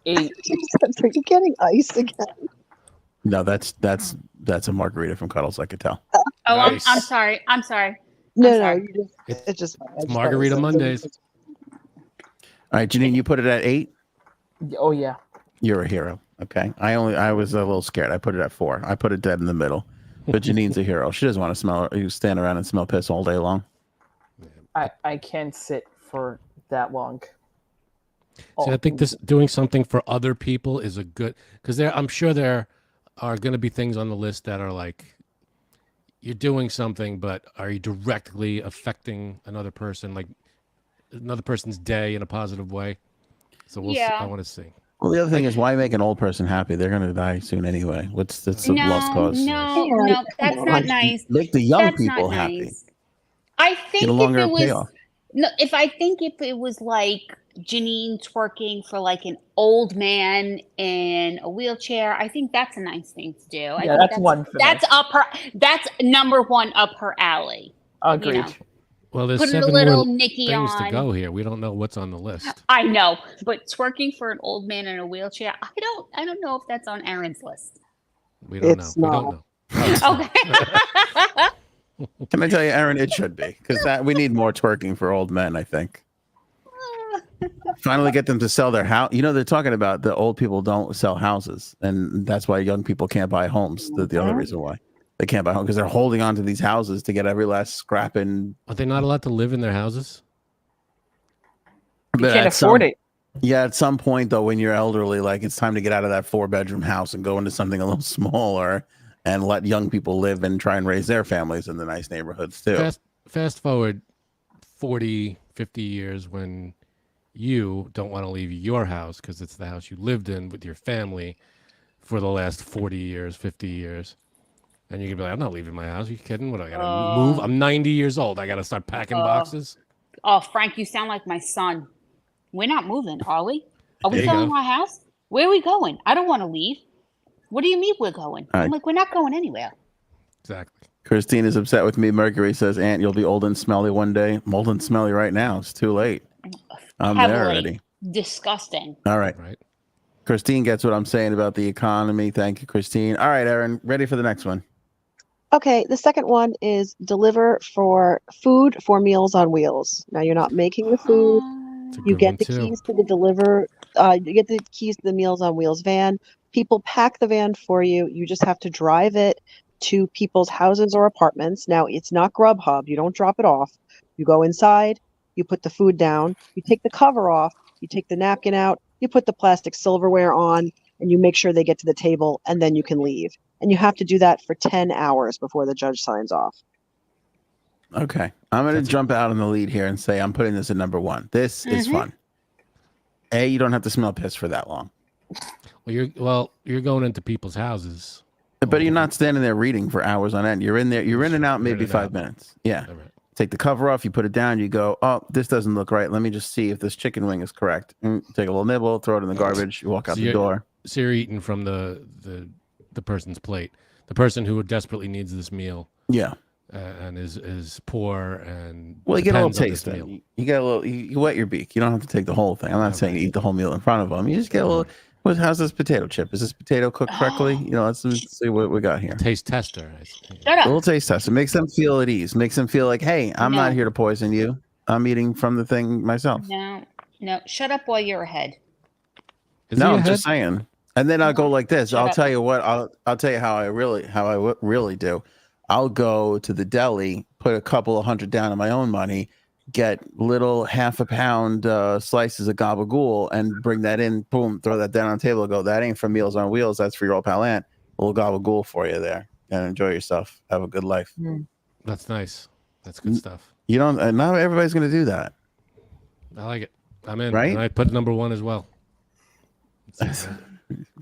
8. Are you getting ice again? No, that's a margarita from Cuddles, I could tell. Oh, Nice. I'm sorry. I'm sorry. No, sorry. it's just It's Margarita Mondays. All right, Janine, you put it at 8? Oh yeah. You're a hero. Okay. I was a little scared. I put it at 4. I put it dead in the middle. But Janine's a hero. She doesn't want to stand around and smell piss all day long. I can't sit for that long. See, I think doing something for other people is a good, because I'm sure there are going to be things on the list that are like, you're doing something, but are you directly affecting another person, like another person's day in a positive way? So we'll see. I want to see. Well, the other thing is, why make an old person happy? They're going to die soon anyway. That's a lost cause. No, that's not nice. Make the young That's people not happy. nice. I think Get a longer payoff. if it was like Janine twerking for like an old man in a wheelchair, I think that's a nice thing to do. Yeah, that's one for that's that's number 1 up her alley. Agreed. You know. Well, there's Put a 7 little more Nikki things on. to go here. We don't know what's on the list. I know, but twerking for an old man in a wheelchair, I don't know if that's on Aaron's list. We don't It's know. not. We don't know. Okay. Can I tell you, Aaron, it should be, because we need more twerking for old men, I think. Finally get them to sell their house. They're talking about the old people don't sell houses, and that's why young people can't buy homes. The other reason why they can't buy homes, because they're holding on to these houses to get every last scrap in. Are they not allowed to live in their houses? You can't afford it. Yeah, at some point though, when you're elderly, like it's time to get out of that 4-bedroom house and go into something a little smaller, and let young people live and try and raise their families in the nice neighborhoods too. Fast forward 40, 50 years when you don't want to leave your house because it's the house you lived in with your family for the last 40 years, 50 years. And you can be like, I'm not leaving my house. Are you kidding? What, I got to move? I'm 90 years old. I got to start packing boxes. Oh, Frank, you sound like my son. We're not moving, are we? Are we There you selling go. our house? Where are we going? I don't want to leave. What do you mean we're going? All I'm right. like, we're not going anywhere. Exactly. Christine is upset with me. Mercury says, Aunt, you'll be old and smelly one day. I'm old and smelly right now. It's too late. I'm there Heavily. already. Disgusting. All right. Right. Christine gets what I'm saying about the economy. Thank you, Christine. All right, Aaron, ready for the next one. Okay, the second one is deliver for food for Meals on Wheels. Now you're not making the food. It's a You good get one the too. keys to the you get the keys to the Meals on Wheels van. People pack the van for you. You just have to drive it to people's houses or apartments. Now it's not Grubhub. You don't drop it off. You go inside, you put the food down, you take the cover off, you take the napkin out, you put the plastic silverware on, and you make sure they get to the table, and then you can leave. And you have to do that for 10 hours before the judge signs off. Okay. I'm going to jump out on the lead here and say I'm putting this at number 1. This is fun. A, you don't have to smell piss for that long. Well, you're going into people's houses. But you're not standing there reading for hours on end. You're in there. You're in and out You're in maybe and 5 out. minutes. Yeah. All right. Take the cover off. You put it down. You go, oh, this doesn't look right. Let me just see if this chicken wing is correct. Take a little nibble, throw it in the garbage. You walk out the door. So you're eating from the person's plate. The person who desperately needs this meal. Yeah. And is poor and Well, you get a little depends on taste. this Then. meal. You get a little. You wet your beak. You don't have to take the whole thing. I'm not saying you eat the whole meal in front of them. You just get a little. How's this potato chip? Is this potato cooked correctly? You know, let's see what we got here. Taste tester. Shut A up. little taste test. It makes them feel at ease. Makes them feel like, hey, I'm not No. here to poison you. I'm eating from the thing myself. No. Shut up while you're ahead. No, I'm just saying. And then I'll go like this. Shut I'll up. tell you what. I'll tell you how I really do. I'll go to the deli, put a couple of $100 down of my own money, get little half a pound slices of gabagool, and bring that in. Boom, throw that down on the table. Go. That ain't for Meals on Wheels. That's for your old pal Aunt. A little gabagool for you there, and enjoy yourself. Have a good life. That's nice. That's good stuff. You don't. Not everybody's going to do that. I like it. I'm in. Right? And I put number 1 as well.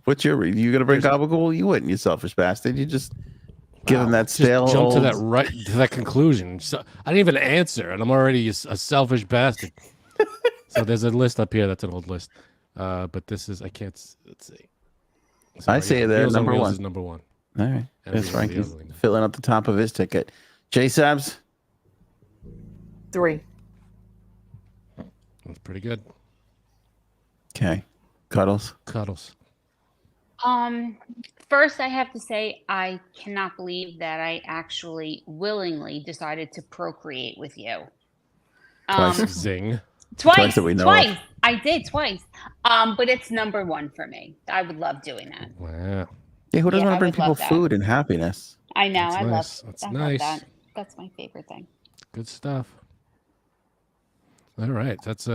What's your? You gonna bring gabagool? You wouldn't, you selfish bastard. You just give him that stale. Just jump old... to that conclusion. So I didn't even answer, and I'm already a selfish bastard. So there's a list up here. That's an old list. But this is I can't. Let's see. I say there Meals on number Wheels 1. is number 1. All right, And that's the Frankie's other thing. filling up the top of his ticket. J Sabs. 3. That's pretty good. Okay, Cuddles. Cuddles. First I have to say I cannot believe that I actually willingly decided to procreate with you. Zing. Twice that we know of. I did twice. But it's number 1 for me. I would love doing that. Wow. Yeah, who doesn't Yeah, want to I bring would people love that. food and happiness? I know. That's I nice. love. That's I nice. love that. That's my favorite thing. Good stuff. All right. Let's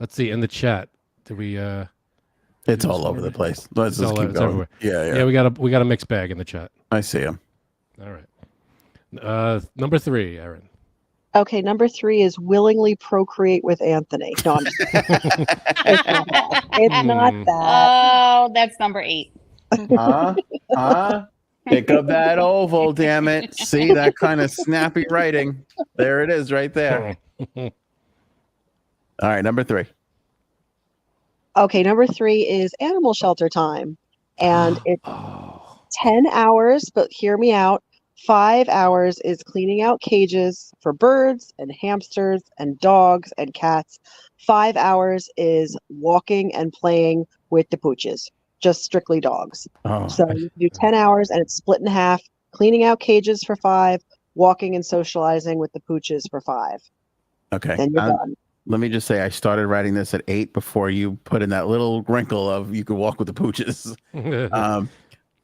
see in the chat. Do we It's all over the place. Let's just keep it's going. everywhere. Yeah. Yeah, we got a mixed bag in the chat. I see him. All right. Number 3, Aaron. Okay, number 3 is willingly procreate with Anthony. No, I'm just kidding. It's not that. It's not that. Oh, that's number 8. Pick up that oval, damn it. See that kind of snappy writing. There it is right there. All right, number 3. Okay, number 3 is animal shelter time. And it's 10 hours, but hear me out. 5 hours is cleaning out cages for birds and hamsters and dogs and cats. 5 hours is walking and playing with the pooches, just strictly dogs. So you do 10 hours and it's split in half, cleaning out cages for 5, walking and socializing with the pooches for 5. Okay. Then you're done. Let me just say I started writing this at 8 before you put in that little wrinkle of you could walk with the pooches.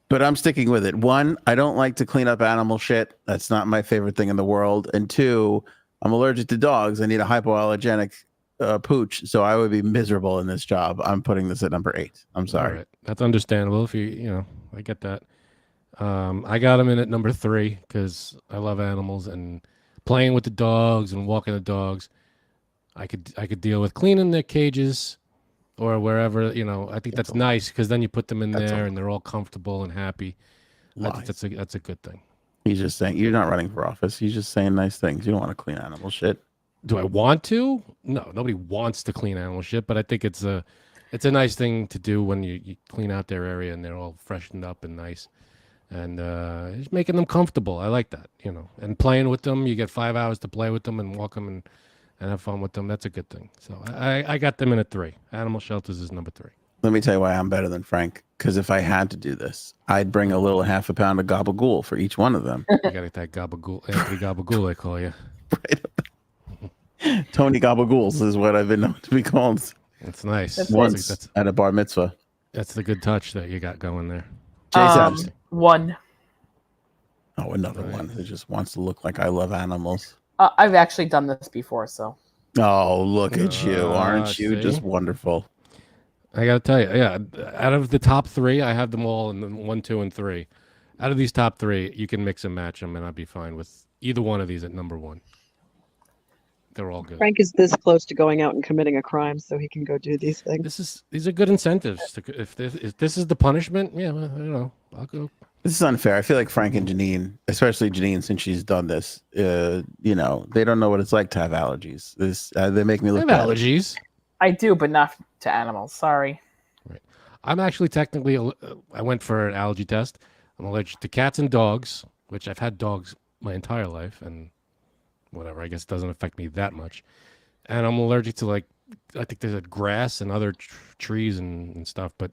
But I'm sticking with it. 1, I don't like to clean up animal shit. That's not my favorite thing in the world. And 2, I'm allergic to dogs. I need a hypoallergenic pooch, so I would be miserable in this job. I'm putting this at number 8. I'm sorry. All right. That's understandable. If I get that. I got him in at number 3 because I love animals and playing with the dogs and walking the dogs. I could deal with cleaning their cages or wherever, I think that's nice because then you put them in there and they're all comfortable and happy. I think that's a good thing. He's just saying, you're not running for office. He's just saying nice things. You don't want to clean animal shit. Do I want to? No, nobody wants to clean animal shit, but I think it's a nice thing to do when you clean out their area and they're all freshened up and nice. And just making them comfortable. I like that, and playing with them. You get 5 hours to play with them and walk them and have fun with them. That's a good thing. So I got them in at 3. Animal shelters is number 3. Let me tell you why I'm better than Frank. Because if I had to do this, I'd bring a little half a pound of gabagool for each one of them. You got to get that gabagool, Anthony Gabagool, I call you. Right. Tony Gabagools is what I've been known to be called. That's nice. That's Once That's at a bar mitzvah. that's the good touch that you got going there. Jason. 1. Oh, another one who just wants to look like I love animals. I've actually done this before, so. Oh, look at you. Aren't you see? just wonderful? I got to tell you, yeah, out of the top 3, I have them all in the 1, 2, and 3. Out of these top 3, you can mix and match them, and I'd be fine with either one of these at number 1. They're all good. Frank is this close to going out and committing a crime, so he can go do these things. These are good incentives. If this is the punishment, yeah, well, I'll go. This is unfair. I feel like Frank and Janine, especially Janine, since she's done this, they don't know what it's like to have allergies. They make me I look have bad. allergies. I do, but not to animals. Sorry. Right. I'm actually technically, I went for an allergy test. I'm allergic to cats and dogs, which I've had dogs my entire life, and whatever, I guess it doesn't affect me that much. And I'm allergic to, I think there's grass and other trees and stuff. But,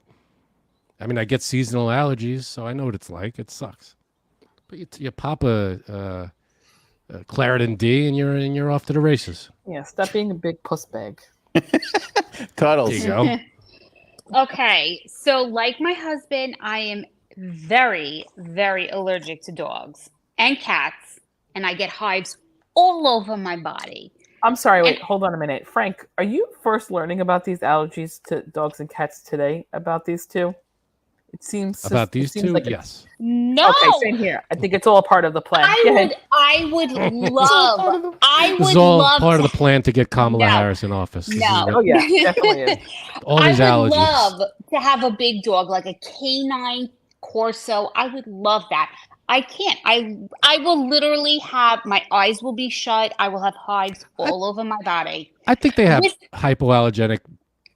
I mean, I get seasonal allergies, so I know what it's like. It sucks. But you pop a Claritin D, and you're off to the races. Yeah, stop being a big puss bag. Cuddles. There you go. Okay, so like my husband, I am very, very allergic to dogs and cats, and I get hives all over my body. I'm sorry, wait, hold on a minute. Frank, are you first learning about these allergies to dogs and cats today about these two? It seems About these two, like yes. No, Okay, same here. I think it's all part of the plan. Go ahead. I would love, This is all part of the plan to get Kamala Harris in office. This is No. Oh yeah, definitely is. all these I would allergies. love to have a big dog, like a canine corso. I would love that. I can't. I will literally have, my eyes will be shut. I will have hives all over my body. I think they have With- hypoallergenic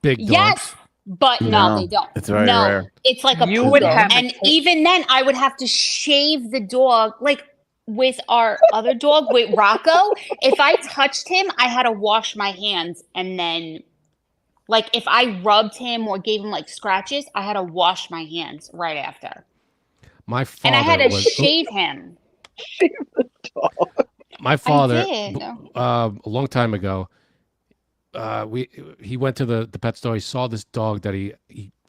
big dogs. Yes, but no, they don't. It's very no, rare. it's like a You poodle. would have And a ca- even then, I would have to shave the dog. Like with our other dog, with Rocco, if I touched him, I had to wash my hands. And then, like, if I rubbed him or gave him, like, scratches, I had to wash my hands right after. My father And I had to was shave him. my father did. a long time ago. He went to the pet store. He saw this dog that he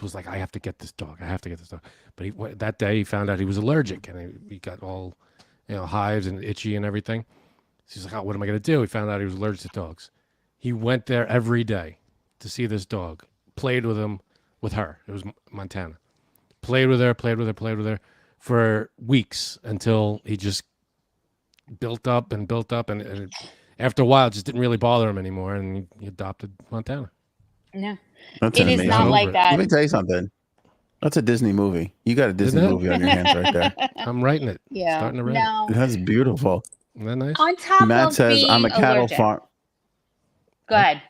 was like, I have to get this dog. I have to get this dog. But that day he found out he was allergic, and he got all hives and itchy and everything. So he's like, oh, what am I going to do? He found out he was allergic to dogs. He went there every day to see this dog. Played with him, with her. It was Montana. Played with her for weeks until he just built up, and after a while, it just didn't really bother him anymore, and he adopted Montana. No, That's it is amazing. not over like it. that. Let me tell you something. That's a Disney movie. You got a Disney it? movie on your hands right there. I'm writing it. Yeah. Starting to write No. That's beautiful. Isn't that nice? On top Matt of says, being I'm a cattle allergic. farm. Go ahead.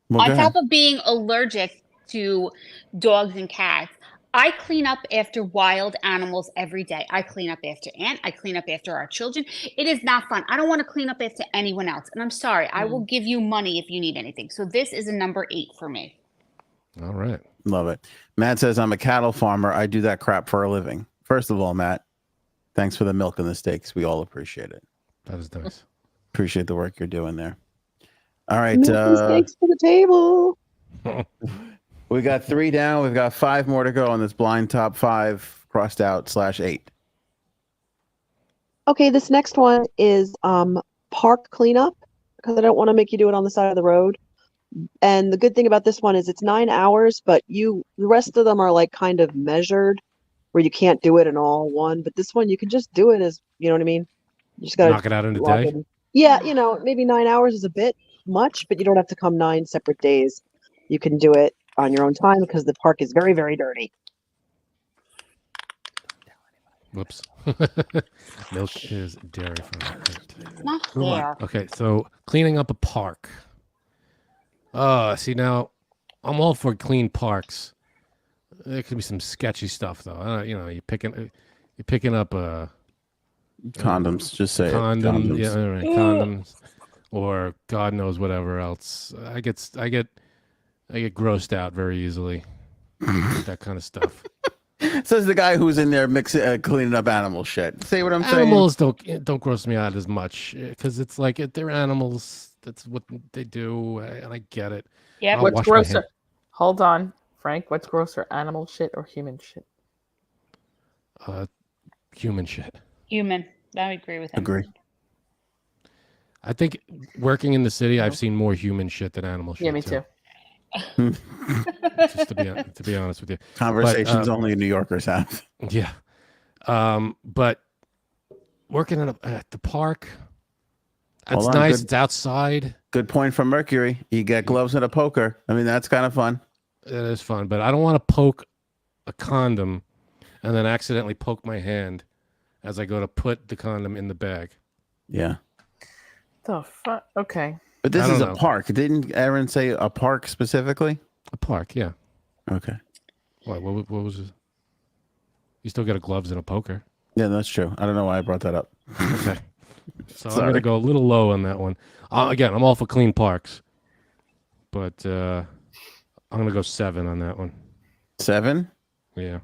Well, go On ahead. top of being allergic to dogs and cats, I clean up after wild animals every day. I clean up after Aunt. I clean up after our children. It is not fun. I don't want to clean up after anyone else. And I'm sorry. I will give you money if you need anything. So this is a number 8 for me. All right. Love it. Matt says, I'm a cattle farmer. I do that crap for a living. First of all, Matt, thanks for the milk and the steaks. We all appreciate it. That is nice. Appreciate the work you're doing there. All right. Mistakes for the table. We got 3 down. We've got 5 more to go on this blind top 5 crossed out /8. Okay, this next one is park cleanup, because I don't want to make you do it on the side of the road. And the good thing about this one is it's 9 hours, but the rest of them are like kind of measured, where you can't do it in all one. But this one you can just do it as, you know what I mean? You just gotta Knock it out in a log day. in. Yeah, maybe 9 hours is a bit much, but you don't have to come 9 separate days. You can do it on your own time because the park is very, very dirty. Whoops. Milk is dairy from It's not Move on. fair. Okay, so cleaning up a park. See now, I'm all for clean parks. There could be some sketchy stuff though. You're picking up Condoms. Just say condom, it. Condoms. yeah, all right, condoms, or God knows whatever else. I get grossed out very easily. With that kind of stuff. Says the guy who's in there cleaning up animal shit. See what I'm Animals don't gross me out as much because it's like they're animals. That's what they do, and I get it. Yep. I'll What's wash my grosser? hand. Hold on, Frank. What's grosser, animal shit or human shit? Human shit. Human. I agree with him. Agree. I think working in the city, I've seen more human shit than animal shit. Yeah, me too. Just to be honest with you. Conversations only New Yorkers have. Yeah. But working at the park, that's Hold on, nice. good. It's outside. Good point from Mercury. You get gloves and a poker. I mean, that's kind of fun. It is fun, but I don't want to poke a condom and then accidentally poke my hand as I go to put the condom in the bag. Yeah. The fuck? Okay. But this I is don't a know. park. Didn't Aaron say a park specifically? A park, yeah. Okay. What was it? You still get a gloves and a poker. Yeah, that's true. I don't know why I brought that up. Okay. So I'm Sorry. going to go a little low on that one. Again, I'm all for clean parks. But I'm going to go 7 on that one. 7? Yeah.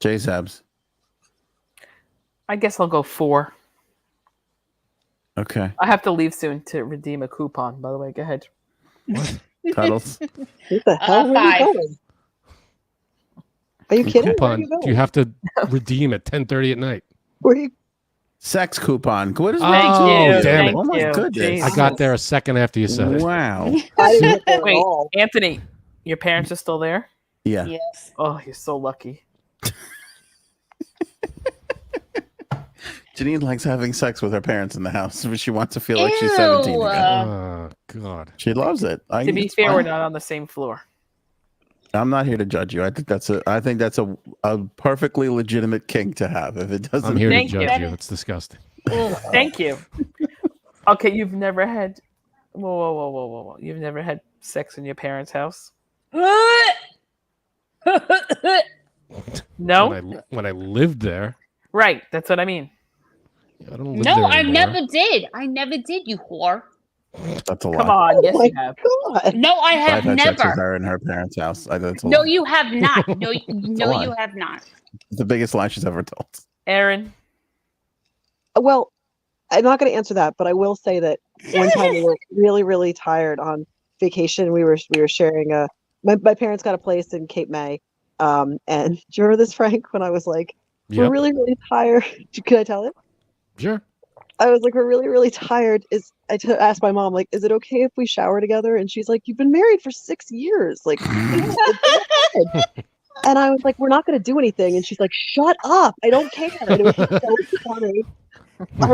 J-Sabs. I guess I'll go 4. Okay. I have to leave soon to redeem a coupon. By the way, go ahead. Cuddles. What the hell? Where are you 5. going? Are you kidding? Where are Coupon. you going? You have to redeem at 10:30 at night. Where are you? Sex coupon. What is Oh, Thank you. damn it. Thank Oh my you. goodness. I got there a second after you said it. Wow. I didn't get there at Wait, all. Anthony, your parents are still there? Yeah. Yes. Oh, you're so lucky. Janine likes having sex with her parents in the house, but she wants to feel like she's 17 Ew. again. Oh, God. She loves it. To be it's fair, fine. we're not on the same floor. I'm not here to judge you. I think that's a perfectly legitimate kink to have. If it doesn't, I'm here to Thank you. judge you. It's disgusting. Thank you. Okay, you've never had. Whoa. You've never had sex in your parents' house? No? When I lived there, Right, that's what I mean. I don't live No, there I anymore. never did. I never did, you whore. that's a lie. Come on, yes, Oh my you have. God. No, I I've have had sex with never. her in her parents' house. That's a No, lie. you have not. No, a no, lie. you have not. It's the biggest lie she's ever told. Aaron, Well, I'm not going to answer that, but I will say that one time we were really, really tired on vacation. We were sharing my parents got a place in Cape May. And do you remember this, Frank? When I was like, we're Yep. really, really tired. Can I tell it? Sure. I was like, we're really, really tired. Asked my mom, like, is it okay if we shower together? And she's like, you've been married for 6 years. Like, it's and I was like, we're not going to do anything. And she's like, shut up. I don't care. And it was so funny.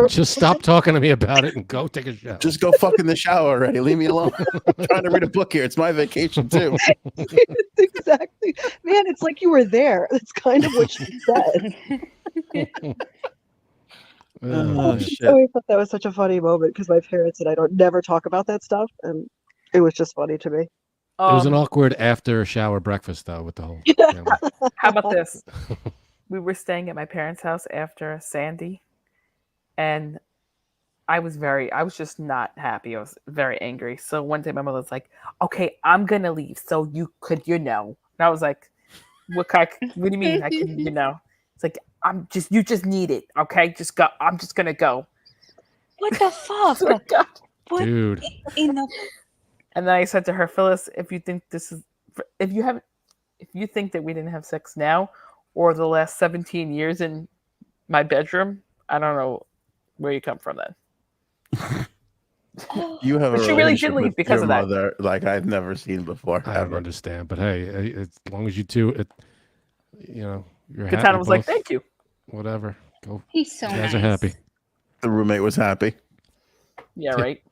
Just stop talking to me about it and go take a shower. Just go fuck in the shower already. Leave me alone. I'm trying to read a book here. It's my vacation too. Exactly. Man, it's like you were there. That's kind of what she said. Oh, I shit. always thought that was such a funny moment because my parents and I don't never talk about that stuff. And it was just funny to me. It was an um, awkward after shower breakfast though with the whole family. how about this? We were staying at my parents' house after Sandy, and I was just not happy. I was very angry. So one day my mother was like, okay, I'm going to leave. So you could, And I was like, what do you mean? I can, It's like, you just need it. Okay. Just go. I'm just going to go. What the fuck? Oh, God. What Dude. in the And then I said to her, Phyllis, if you think that we didn't have sex now or the last 17 years in my bedroom, I don't know where you come from then. You have a But she really did relationship leave with because your of that. mother like I've never seen before. I don't Ever. understand, but hey, as long as you two, you're happy. Katana was like, both, thank you. Whatever. Go. He's so You guys nice. are happy. The roommate was happy. Yeah, right.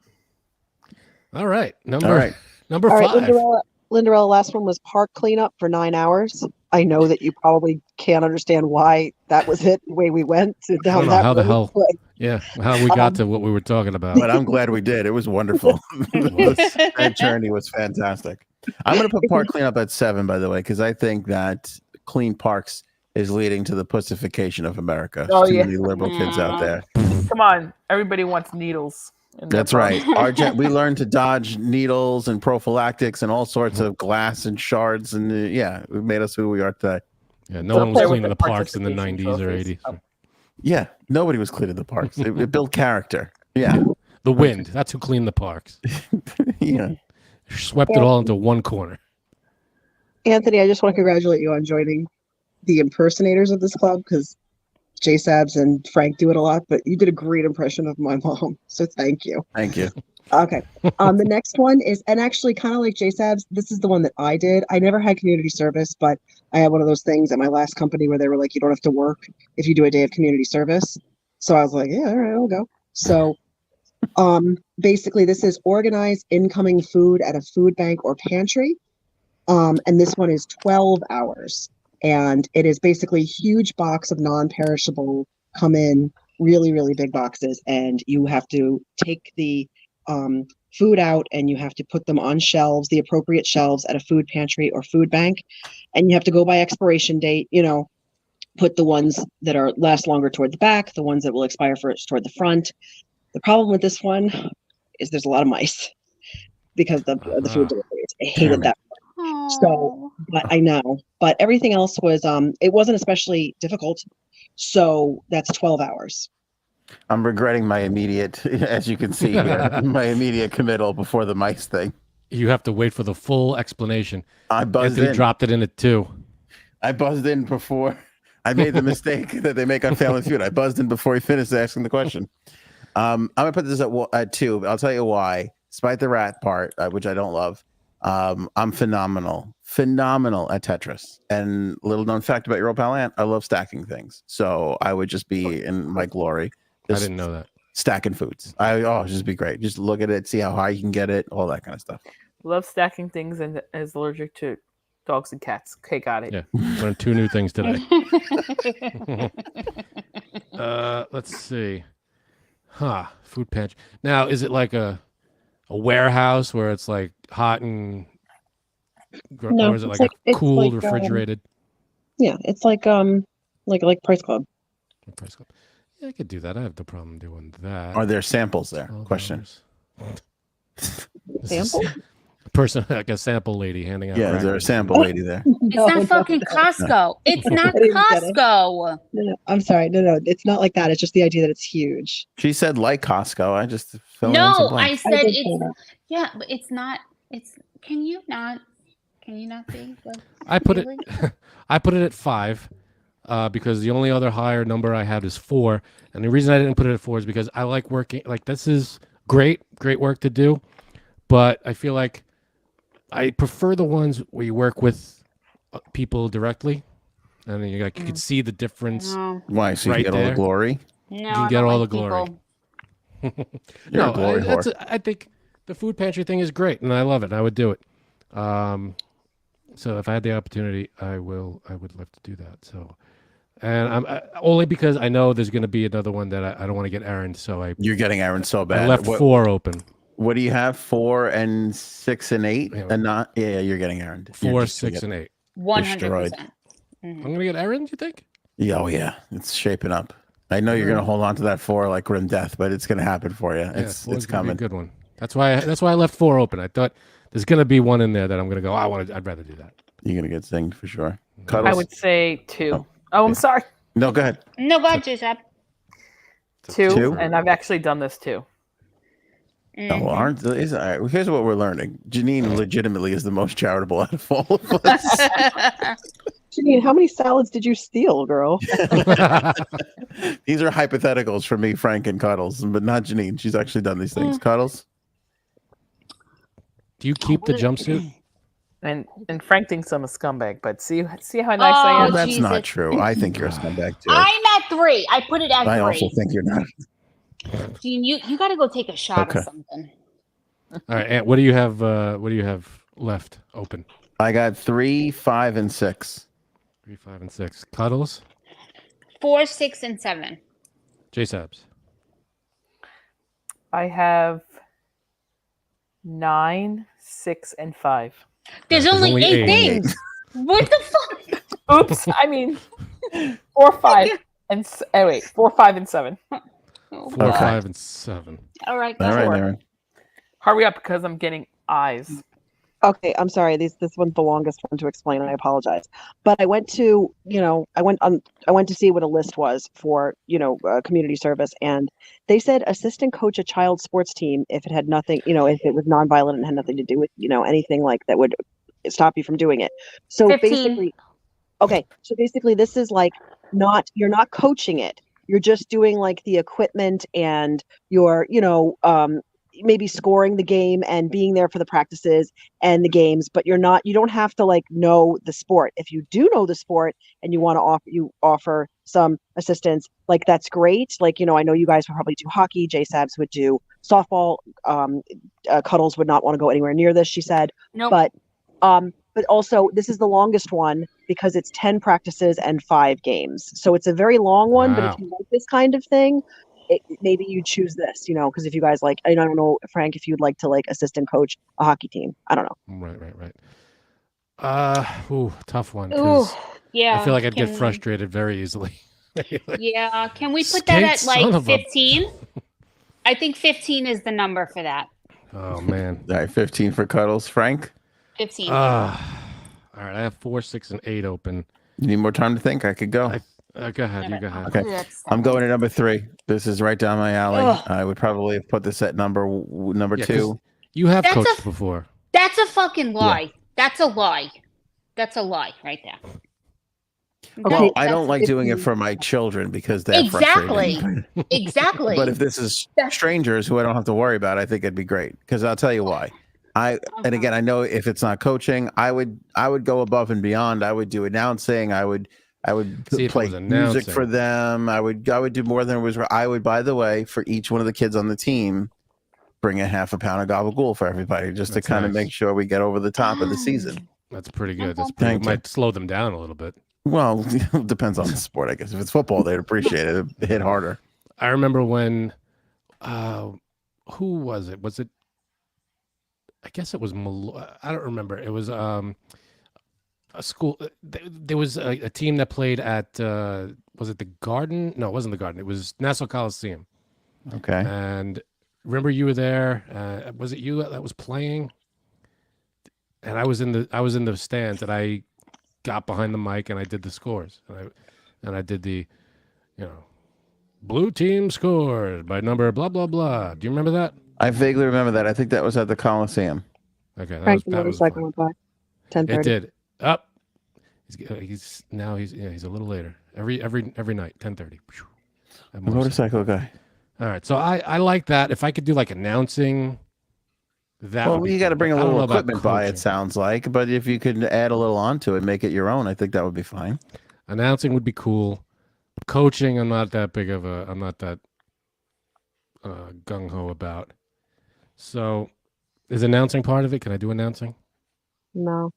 All right. All right. Number All right, 5. Linderella, last one was park cleanup for 9 hours. I know that you probably can't understand why that was it, the way we went down know that how the road, hell- but Yeah, how we got to what we were talking about. But I'm glad we did. It was wonderful. That journey was fantastic. I'm going to put park cleanup at 7, by the way, because I think that clean parks is leading to the pussification of America. Oh, There's too yeah. many liberal kids out there. Come on, everybody wants needles. in their That's right. parks. We learned to dodge needles and prophylactics and all sorts of glass and shards, and it made us who we are today. Yeah, no Don't one was play with cleaning the the parks in the participation 90s or trophies. 80s. Oh. Yeah, nobody was cleaning the parks. It built character. Yeah, The wind, that's who cleaned the parks. yeah. Swept it all into one corner. Anthony, I just want to congratulate you on joining the impersonators of this club because J Sabs and Frank do it a lot, but you did a great impression of my mom. So thank you. Thank you. Okay. The next one is, and actually kind of like J Sabs, this is the one that I did. I never had community service, but I had one of those things at my last company where they were like, you don't have to work if you do a day of community service. So I was like, yeah, all right, I'll go. So basically this is organize incoming food at a food bank or pantry. And this one is 12 hours. And it is basically a huge box of non-perishable come in, really, really big boxes. And you have to take the food out and you have to put them on shelves, the appropriate shelves at a food pantry or food bank. And you have to go by expiration date, put the ones that are last longer toward the back, the ones that will expire first toward the front. The problem with this one is there's a lot of mice because of the food deliveries. I hated that. So, but I know, but everything else was, it wasn't especially difficult. So that's 12 hours. I'm regretting my immediate, as you can see here, my immediate committal before the mice thing. You have to wait for the full explanation. I buzzed Anthony in. dropped it in at 2. I buzzed in before. I made the mistake that they make on Family Feud. I buzzed in before he finished asking the question. I'm gonna put this at 2. I'll tell you why. Despite the rat part, which I don't love, I'm phenomenal at Tetris. And little known fact about your old pal Ant, I love stacking things. So I would just be in my glory. I didn't know that. Stacking foods. Just be great. Just look at it, see how high you can get it, all that kind of stuff. Love stacking things and is allergic to dogs and cats. Okay, got it. Yeah, learned 2 new things today. Let's see. Food pantry. Now, is it like a warehouse where it's like hot and, No, or is it it's like a it's cooled, like, refrigerated? Yeah, it's like Price Club. Price Club. Yeah, I could do that. I have no problem doing that. Are there samples there? $12. Question. This is Sample? a person, like a sample lady handing out. Yeah, is there a crackers. sample lady there? It's not fucking Costco. It's not I didn't get it. Costco. No, I'm sorry. No, it's not like that. It's just the idea that it's huge. She said like Costco. I just filled in No, some I blanks. said did say it's that. yeah, but it's not. It's can you not see? Like, I put really? it. I put it at 5 because the only other higher number I had is 4, and the reason I didn't put it at 4 is because I like working. Like this is great work to do, but I feel like I prefer the ones where you work with people directly, and then you can see the difference. No, Why? So you Right get all the there. glory? no, You I get don't all like the glory. people. You're a glory whore. I think the food pantry thing is great, and I love it. And I would do it. So if I had the opportunity, I would love to do that. So, and I'm only because I know there's going to be another one that I don't want to get errand. So You're getting Aaron so bad. I left What- 4 open. What do you have? 4 and 6 and 8, Yeah. and not. Yeah, you're getting errand. You're 4, just gonna 6, get- and 8. 100%. I'm going to get errand. You think? Yeah, oh yeah, it's shaping up. I know you're gonna hold on to that 4 like grim death, but it's gonna happen for you. Yeah, It's 4's gonna be coming. a good one. That's why I left 4 open. I thought there's going to be one in there that I'm going to go. I'd rather do that. You're gonna get zinged for sure. I Cuddles? would say 2. Oh, Oh, I'm yeah. sorry. No, go ahead. No, go ahead, Jacob. 2, 2? and I've actually done this too. Mm-hmm. Oh, aren't is all right. Here's what we're learning. Janine legitimately is the most charitable out of all of us. Janine, how many salads did you steal, girl? These are hypotheticals for me, Frank, and Cuddles, but not Janine. She's actually done these things. Cuddles? Do you keep the jumpsuit? And Frank thinks I'm a scumbag, but see how nice I Oh, am. That's Jesus. not true. I think you're a scumbag too. I'm at 3. I put it at I 3. also think you're not. Gene, you got to go take a shot Okay. or something. All right, Ant, what do you have? What do you have left open? I got 3, 5, and 6. 3, 5, and 6. Cuddles. 4, 6, and 7. J-Sabs. I have 9, 6, and 5. There's There's only only 8 8. things. What the fuck? Oops. I mean, 4, 5, and 4, 5, and 7. 4, Okay. 5, and 7. All right. All right, Sure. Aaron. Hurry up because I'm getting eyes. Okay, I'm sorry. This one's the longest one to explain. I apologize. But I went to, I went to see what a list was for, community service, and they said assistant coach a child sports team if it had nothing, if it was nonviolent and had nothing to do with, anything like that would stop you from doing it. So 15. basically this is like you're not coaching it. You're just doing like the equipment and you're, maybe scoring the game and being there for the practices and the games, but you don't have to like know the sport. If you do know the sport and you want to offer some assistance, like that's great. Like, I know you guys would probably do hockey, J-Sabs would do softball, Cuddles would not want to go anywhere near this, she said. Nope. But also this is the longest one because it's 10 practices and 5 games. So it's a very long one, but Wow. if you like this kind of thing, maybe you choose this, because if you guys like, I don't know, Frank, if you'd like to like assistant coach a hockey team. I don't know. Right. Tough one. Ooh, 'Cause yeah. I feel like I'd get frustrated very easily. Yeah. Can we put that at Skate, son like of a- 15? I think 15 is the number for that. Oh man. All right, 15 for Cuddles. Frank, 15. All right. I have 4, 6, and 8 open. you need more time to think? I could go. Go ahead. You go ahead. Okay. That's I'm going to number 3. This is right down my alley. Ugh. I would probably have put this at number Yeah, 'cause 2. You have That's coached a- before. That's a fucking lie. That's a lie. That's a lie right there. Okay, I don't like if doing it you- for my children because they're Exactly. frustrating. Exactly. But if this is That's- strangers who I don't have to worry about, I think it'd be great. Because I'll tell you why. And again, I know if it's not coaching, I would go above and beyond. I would do announcing. I would See, if it play was music announcing. for them. I would do more than it was. I would, by the way, for each one of the kids on the team, bring a half a pound of gabagool for everybody, just That's to kind of nice. make sure we get over the top of the season. That's pretty good. That's Okay. pretty Thank good. you. Might slow them down a little bit. Well, it depends on the sport, I guess. If it's football, they'd appreciate it. It'd hit harder. I remember when, who was it? Was it? I guess it was. I don't remember. It was a school. There was a team that played at. Was it the Garden? No, it wasn't the Garden. It was Nassau Coliseum. Okay. And remember, you were there. Was it you that was playing? And I was in the stands, and I got behind the mic and I did the scores, and I did the, blue team scored by number blah blah blah. Do you remember that? I vaguely remember that. I think that was at the Coliseum. Okay, that Frank, was, the that was motorcycle fun. went by. It 10:30. did. Up. He's a little later. Every night, 10:30. The motorcycle guy. All right, so I like that. If I could do like announcing, that. Well, would be you got to cool, bring a but I don't little know about equipment by, coaching. it sounds like. But if you could add a little onto it, make it your own, I think that would be fine. Announcing would be cool. Coaching, I'm not that gung ho about. So, is announcing part of it? Can I do announcing? No,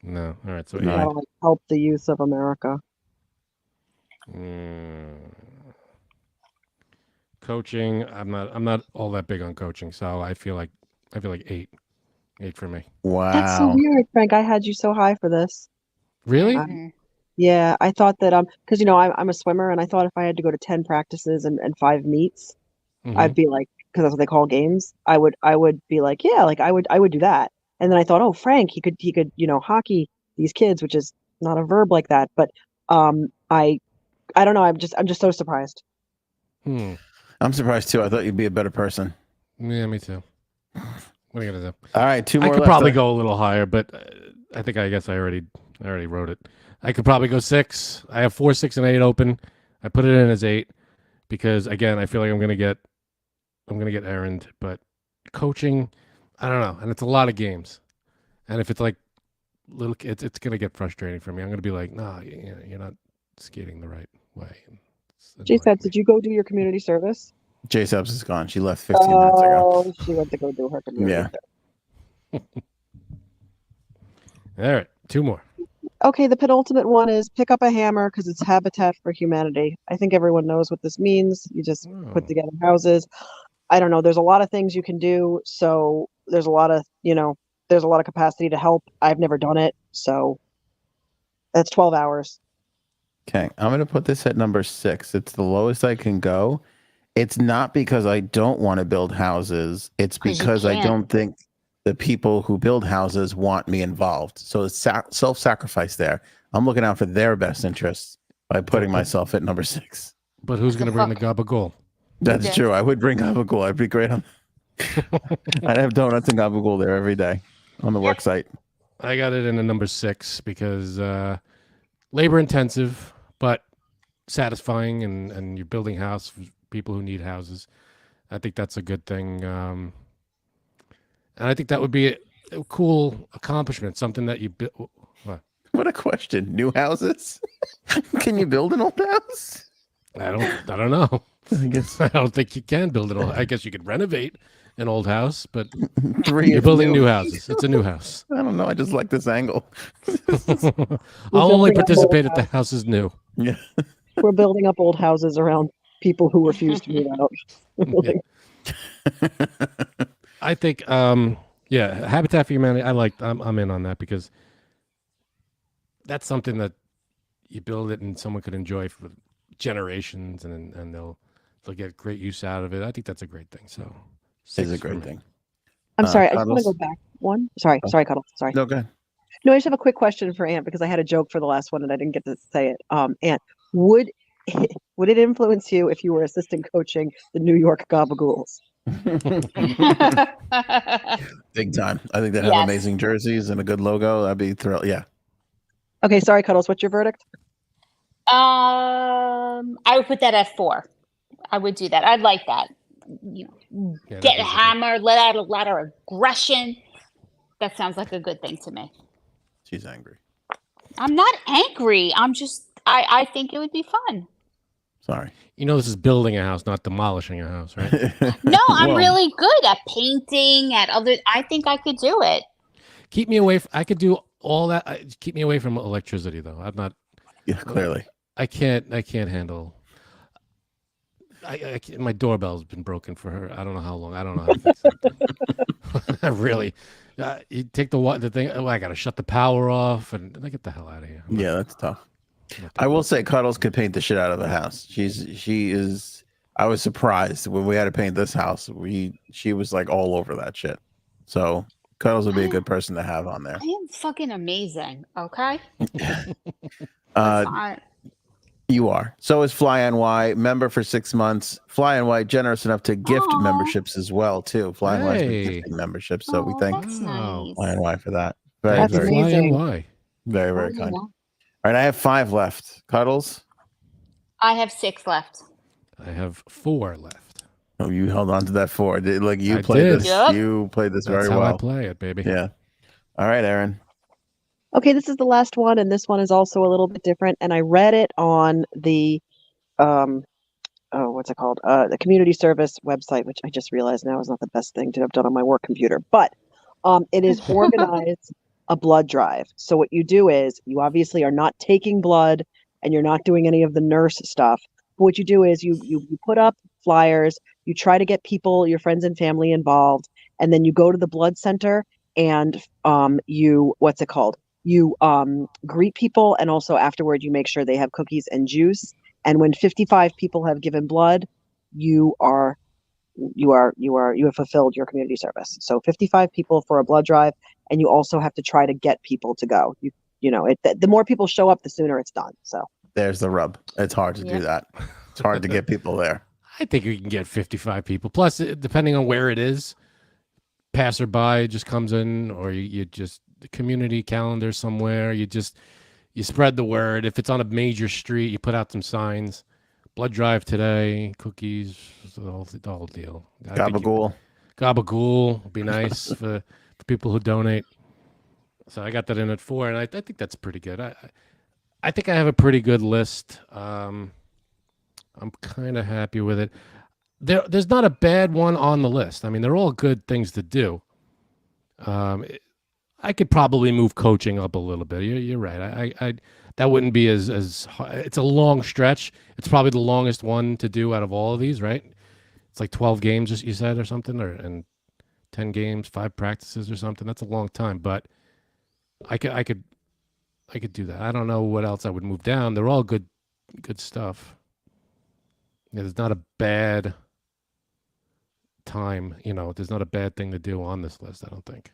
No. All right. So No. eight. that'll like, help the youth of America. Coaching, I'm not all that big on coaching, so I feel like 8 for me. Wow. That's so weird, Frank. I had you so high for this. Really? Mhm. Yeah, I thought that because I'm a swimmer, and I thought if I had to go to 10 practices and 5 meets, Mhm. I'd be like, because that's what they call games. I would be like, yeah, like I would do that. And then I thought, oh, Frank, he could hockey these kids, which is not a verb like that. But I don't know. I'm just so surprised. I'm surprised too. I thought you'd be a better person. Yeah, me too. What are you gonna do? All right, 2 I more could left. probably go a little higher, but I guess I already wrote it. I could probably go 6. I have 4, 6, and 8 open. I put it in as 8 because again, I feel like I'm gonna get errand, but coaching, I don't know, and it's a lot of games, and if it's like little kids, it's gonna get frustrating for me. I'm gonna be like, no, you're not skating the right way. She said, did you go do your community service? J Subs is gone. She left 15 minutes ago. Oh, she went to go do her community Yeah. service. All right, 2 more. Okay, the penultimate one is pick up a hammer because it's Habitat for Humanity. I think everyone knows what this means. You just put Oh. together houses. I don't know. There's a lot of things you can do. So there's a lot of, there's a lot of capacity to help. I've never done it. So that's 12 hours. Okay, I'm going to put this at number 6. It's the lowest I can go. It's not because I don't want to build houses. It's 'Cause you because I can't. don't think the people who build houses want me involved. So it's self-sacrifice there. I'm looking out for their best interests by putting myself at number 6. But who's going to bring the gabagool? That's Yeah. true. I would bring gabagool. I'd be great on. I'd have donuts and gabagool there every day on the work site. I got it in a number 6 because labor intensive, but satisfying, and you're building house for people who need houses. I think that's a good thing. And I think that would be a cool accomplishment, something that you build. What a question. New houses? Can you build an old house? I don't know. I guess I don't think you can build it all. I guess you could renovate an old house, but 3 you're is building new houses. It's a new house. I don't know. I just like this angle. I'll only building up participate old if the house is new. Yeah. We're building up old houses around people who refuse to move out. I think, Habitat for Humanity. I'm in on that because that's something that you build it and someone could enjoy for generations, and they'll get great use out of it. I think that's a great thing. So, It's 6 a for great me. thing. I'm sorry. I just want to Cuddles? go back one. Sorry, Cuddle. Sorry. No, go ahead. No, I just have a quick question for Ant because I had a joke for the last one and I didn't get to say it. Ant, would it influence you if you were assistant coaching the New York Gabagools? Big time. I think they have Yes. amazing jerseys and a good logo. I'd be thrilled. Yeah. Okay, sorry, Cuddles. What's your verdict? I would put that at 4. I would do that. I'd like that. Yeah, Get that'd be good. hammered, let out a lot of aggression. That sounds like a good thing to me. She's angry. I'm not angry. I'm just, I think it would be fun. Sorry. This is building a house, not demolishing a house, right? No, I'm Well, really good at painting, I think I could do it. Keep me away. I could do all that. Keep me away from electricity, though. I'm not. Yeah, clearly. I can't handle. I can't, my doorbell's been broken for her. I don't know how long. I don't know how to fix it. Really. You take the thing. Oh, I got to shut the power off and get the hell out of here. Yeah, that's tough. I will say Cuddles could paint the shit out of a house. She is. I was surprised when we had to paint this house. She was like all over that shit. So Cuddles would be a good person to have on there. I am fucking amazing. Okay. Uh, you are. So is Fly NY, member for 6 months. Fly NY generous enough to gift Aw. memberships as well too. Fly NY is Hey. gifting memberships, so we Oh, thank that's Wow. nice. Fly NY for that. Very, That's very, Fly amazing. NY. very, very Oh, kind. yeah. All right, I have 5 left. Cuddles. I have 6 left. I have 4 left. Oh, you held on to that 4. Like you I played did. this. Yep. You played this That's very how I well. play it, baby. Yeah. All right, Aaron. Okay, this is the last one, and this one is also a little bit different. And I read it on the what's it called? The community service website, which I just realized now is not the best thing to have done on my work computer. But it is organized a blood drive. So what you do is you obviously are not taking blood and you're not doing any of the nurse stuff. But what you do is you put up flyers, you try to get people, your friends and family involved, and then you go to the blood center and you what's it called? You greet people, and also afterward you make sure they have cookies and juice. And when 55 people have given blood, you have fulfilled your community service. So 55 people for a blood drive, and you also have to try to get people to go. The more people show up, the sooner it's done. So There's the rub. It's hard to do that. It's hard to get people there. I think you can get 55 people. Plus, depending on where it is, passerby just comes in, or you just the community calendar somewhere. You spread the word. If it's on a major street, you put out some signs. Blood drive today, cookies, the whole deal. Gabagool. Gabagool would be nice for people who donate. So I got that in at 4, and I think that's pretty good. I think I have a pretty good list. I'm kind of happy with it. There's not a bad one on the list. I mean, they're all good things to do. I could probably move coaching up a little bit. You're right. I that wouldn't be as it's a long stretch. It's probably the longest one to do out of all of these, right? It's like 12 games, you said, or something, and 10 games, 5 practices or something. That's a long time, but I could do that. I don't know what else I would move down. They're all good stuff. Yeah, there's not a bad time, there's not a bad thing to do on this list, I don't think.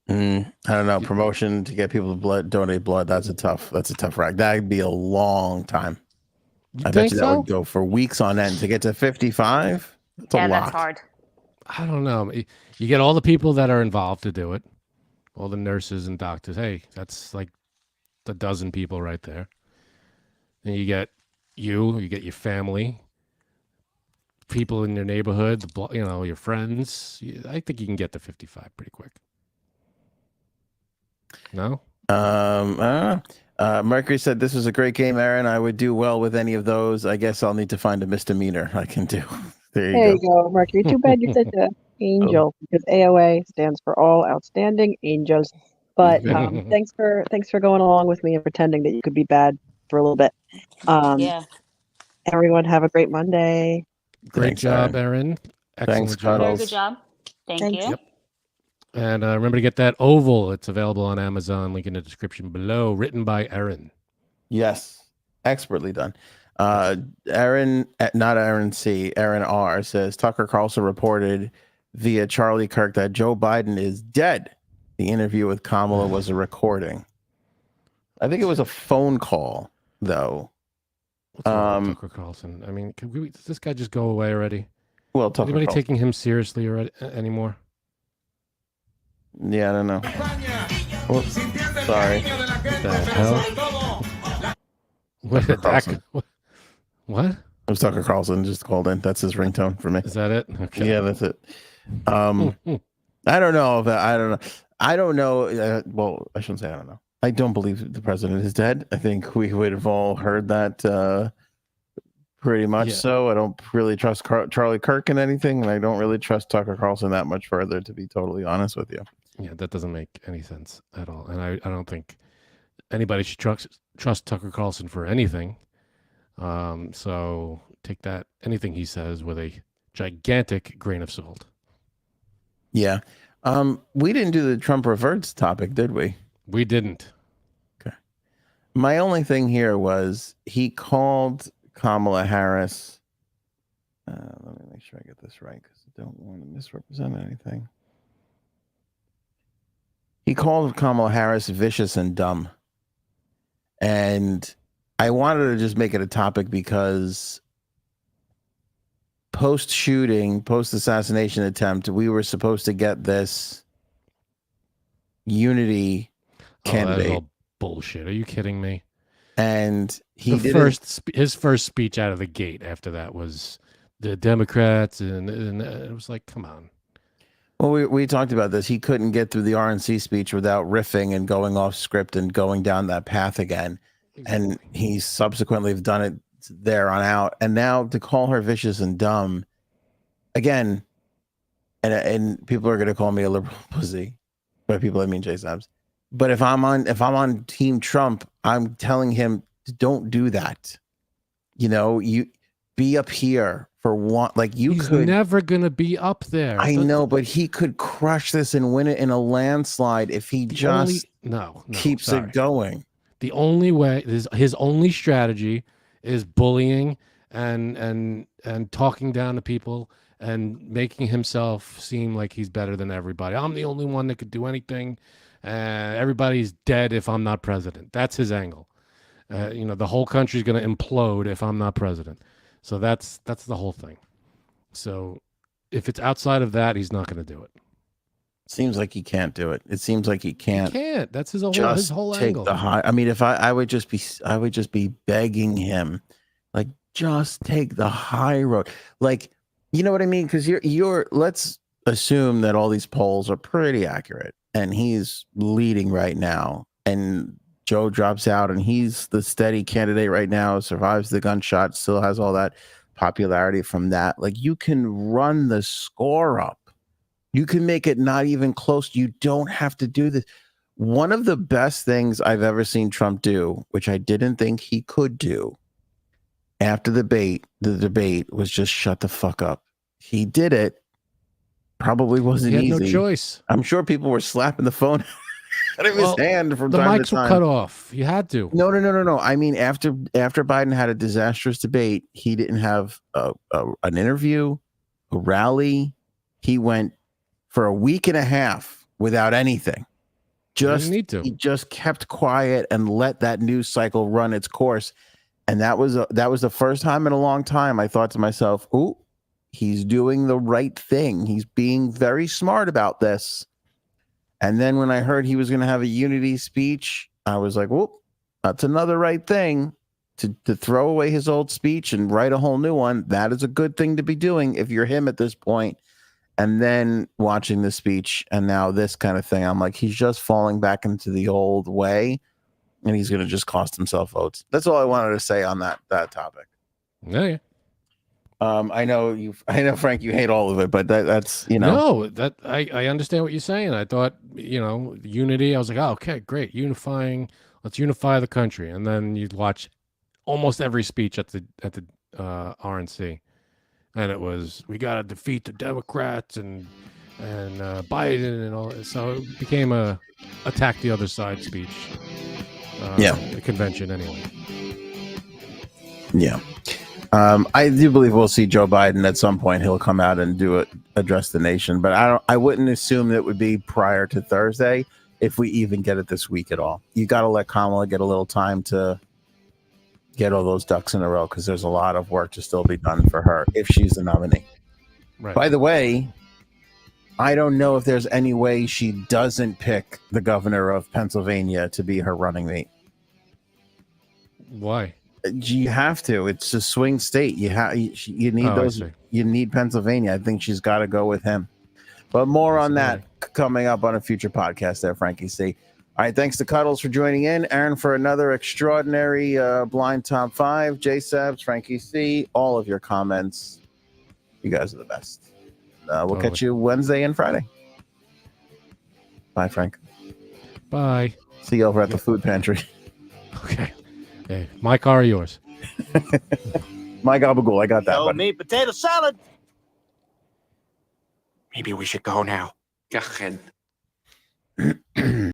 I don't know. Promotion to get people to donate blood. That's a tough rack. That'd be a long time. I bet you that would go for weeks on end to get to 55. That's a lot. That's hard. I don't know. You get all the people that are involved to do it, all the nurses and doctors. Hey, that's like a dozen people right there. And you get your family, people in your neighborhood, your friends. I think you can get to 55 pretty quick. No? Mercury said, this was a great game, Aaron. I would do well with any of those. I guess I'll need to find a misdemeanor I can do. There you go, Mercury. Too bad you're such an angel, because AOA stands for all outstanding angels. But thanks for going along with me and pretending that you could be bad for a little bit. Yeah. Everyone have a great Monday. Great job, Aaron. Excellent job. Very good job. Thank you. Yep. And remember to get that oval. It's available on Amazon. Link in the description below. Written by Aaron. Yes. Expertly done. Aaron, not Aaron C. Aaron R. says, Tucker Carlson reported via Charlie Kirk that Joe Biden is dead. The interview with Kamala was a recording. I think it was a phone call, though. What's wrong with Tucker Carlson? I mean, does this guy just go away already? Well, is anybody taking him seriously anymore? Yeah, I don't know. Whoops. Sorry. What the hell? What? It was Tucker Carlson just called in. That's his ringtone for me. Is that it? Okay. Yeah, that's it. I don't know. I don't know. Well, I shouldn't say I don't know. I don't believe the president is dead. I think we would have all heard that pretty much. Yeah. So I don't really trust Charlie Kirk in anything, and I don't really trust Tucker Carlson that much further, to be totally honest with you. Yeah, that doesn't make any sense at all. And I don't think anybody should trust Tucker Carlson for anything. So take anything he says with a gigantic grain of salt. Yeah. We didn't do the Trump reverts topic, did we? We didn't. Okay. My only thing here was he called Kamala Harris. Let me make sure I get this right, because I don't want to misrepresent anything. He called Kamala Harris vicious and dumb. And I wanted to just make it a topic because post-shooting, post-assassination attempt, we were supposed to get this unity candidate. That's all bullshit. Are you kidding me? And his first speech out of the gate after that was the Democrats, and it was like, come on. Well, we talked about this. He couldn't get through the RNC speech without riffing and going off script and going down that path again. Exactly. And he subsequently have done it there on out. And now to call her vicious and dumb, again, and people are going to call me a liberal pussy. By people, I mean Jay Sabs. But if I'm on Team Trump, I'm telling him, don't do that. You be up here for one. Like he's never gonna be up there. I know, but he could crush this and win it in a landslide if he keeps it going. The only way is his only strategy is bullying and talking down to people and making himself seem like he's better than everybody. I'm the only one that could do anything. Everybody's dead if I'm not president. That's his angle. The whole country's going to implode if I'm not president. So that's the whole thing. So if it's outside of that, he's not going to do it. Seems like he can't do it. It seems like he can't. He can't. That's his whole angle. The high. I mean, if I would just be begging him, like, just take the high road. Like, you know what I mean? Because let's assume that all these polls are pretty accurate, and he's leading right now, and Joe drops out, and he's the steady candidate right now, survives the gunshot, still has all that popularity from that. Like, you can run the score up You can make it not even close. You don't have to do this. One of the best things I've ever seen Trump do, which I didn't think he could do after the debate was just shut the fuck up. He did it. Probably wasn't He had easy. no choice. I'm sure people were slapping the phone out of his hand from the time mics to time. were cut off. You had to. No. I mean, after Biden had a disastrous debate, he didn't have an interview, a rally. He went for a week and a half without anything. Need to. He just kept quiet and let that news cycle run its course. And that was the first time in a long time I thought to myself, "Ooh, he's doing the right thing. He's being very smart about this." And then when I heard he was going to have a unity speech, I was like, "Whoop, that's another right thing to throw away his old speech and write a whole new one. That is a good thing to be doing if you're him at this point." And then watching the speech and now this kind of thing, I'm like, he's just falling back into the old way, and he's going to just cost himself votes. That's all I wanted to say on that topic. Yeah. I know Frank, you hate all of it, but that's No, that I understand what you're saying. I thought unity. I was like, oh, okay, great, unifying. Let's unify the country. And then you'd watch almost every speech at the RNC, and it was, we got to defeat the Democrats and Biden and all. So it became a attack the other side speech. The convention anyway. Yeah. I do believe we'll see Joe Biden at some point. He'll come out and address the nation, but I wouldn't assume that it would be prior to Thursday if we even get it this week at all. You got to let Kamala get a little time to get all those ducks in a row, because there's a lot of work to still be done for her if she's the nominee. Right. By the way, I don't know if there's any way she doesn't pick the governor of Pennsylvania to be her running mate. Why? You have to. It's a swing state. You need those. You need Pennsylvania. I think she's got to go with him. But more on that coming up on a future podcast there, Frankie C. All right. Thanks to Cuddles for joining in. Aaron for another extraordinary blind top 5. J Sabs, Frankie C. All of your comments. You guys are the best. We'll catch you Wednesday and Friday. Bye, Frank. Bye. See you over at the food pantry. Okay. Hey, my car or yours? My gabagool. I got that. Show me potato salad. Maybe we should go now. Go ahead.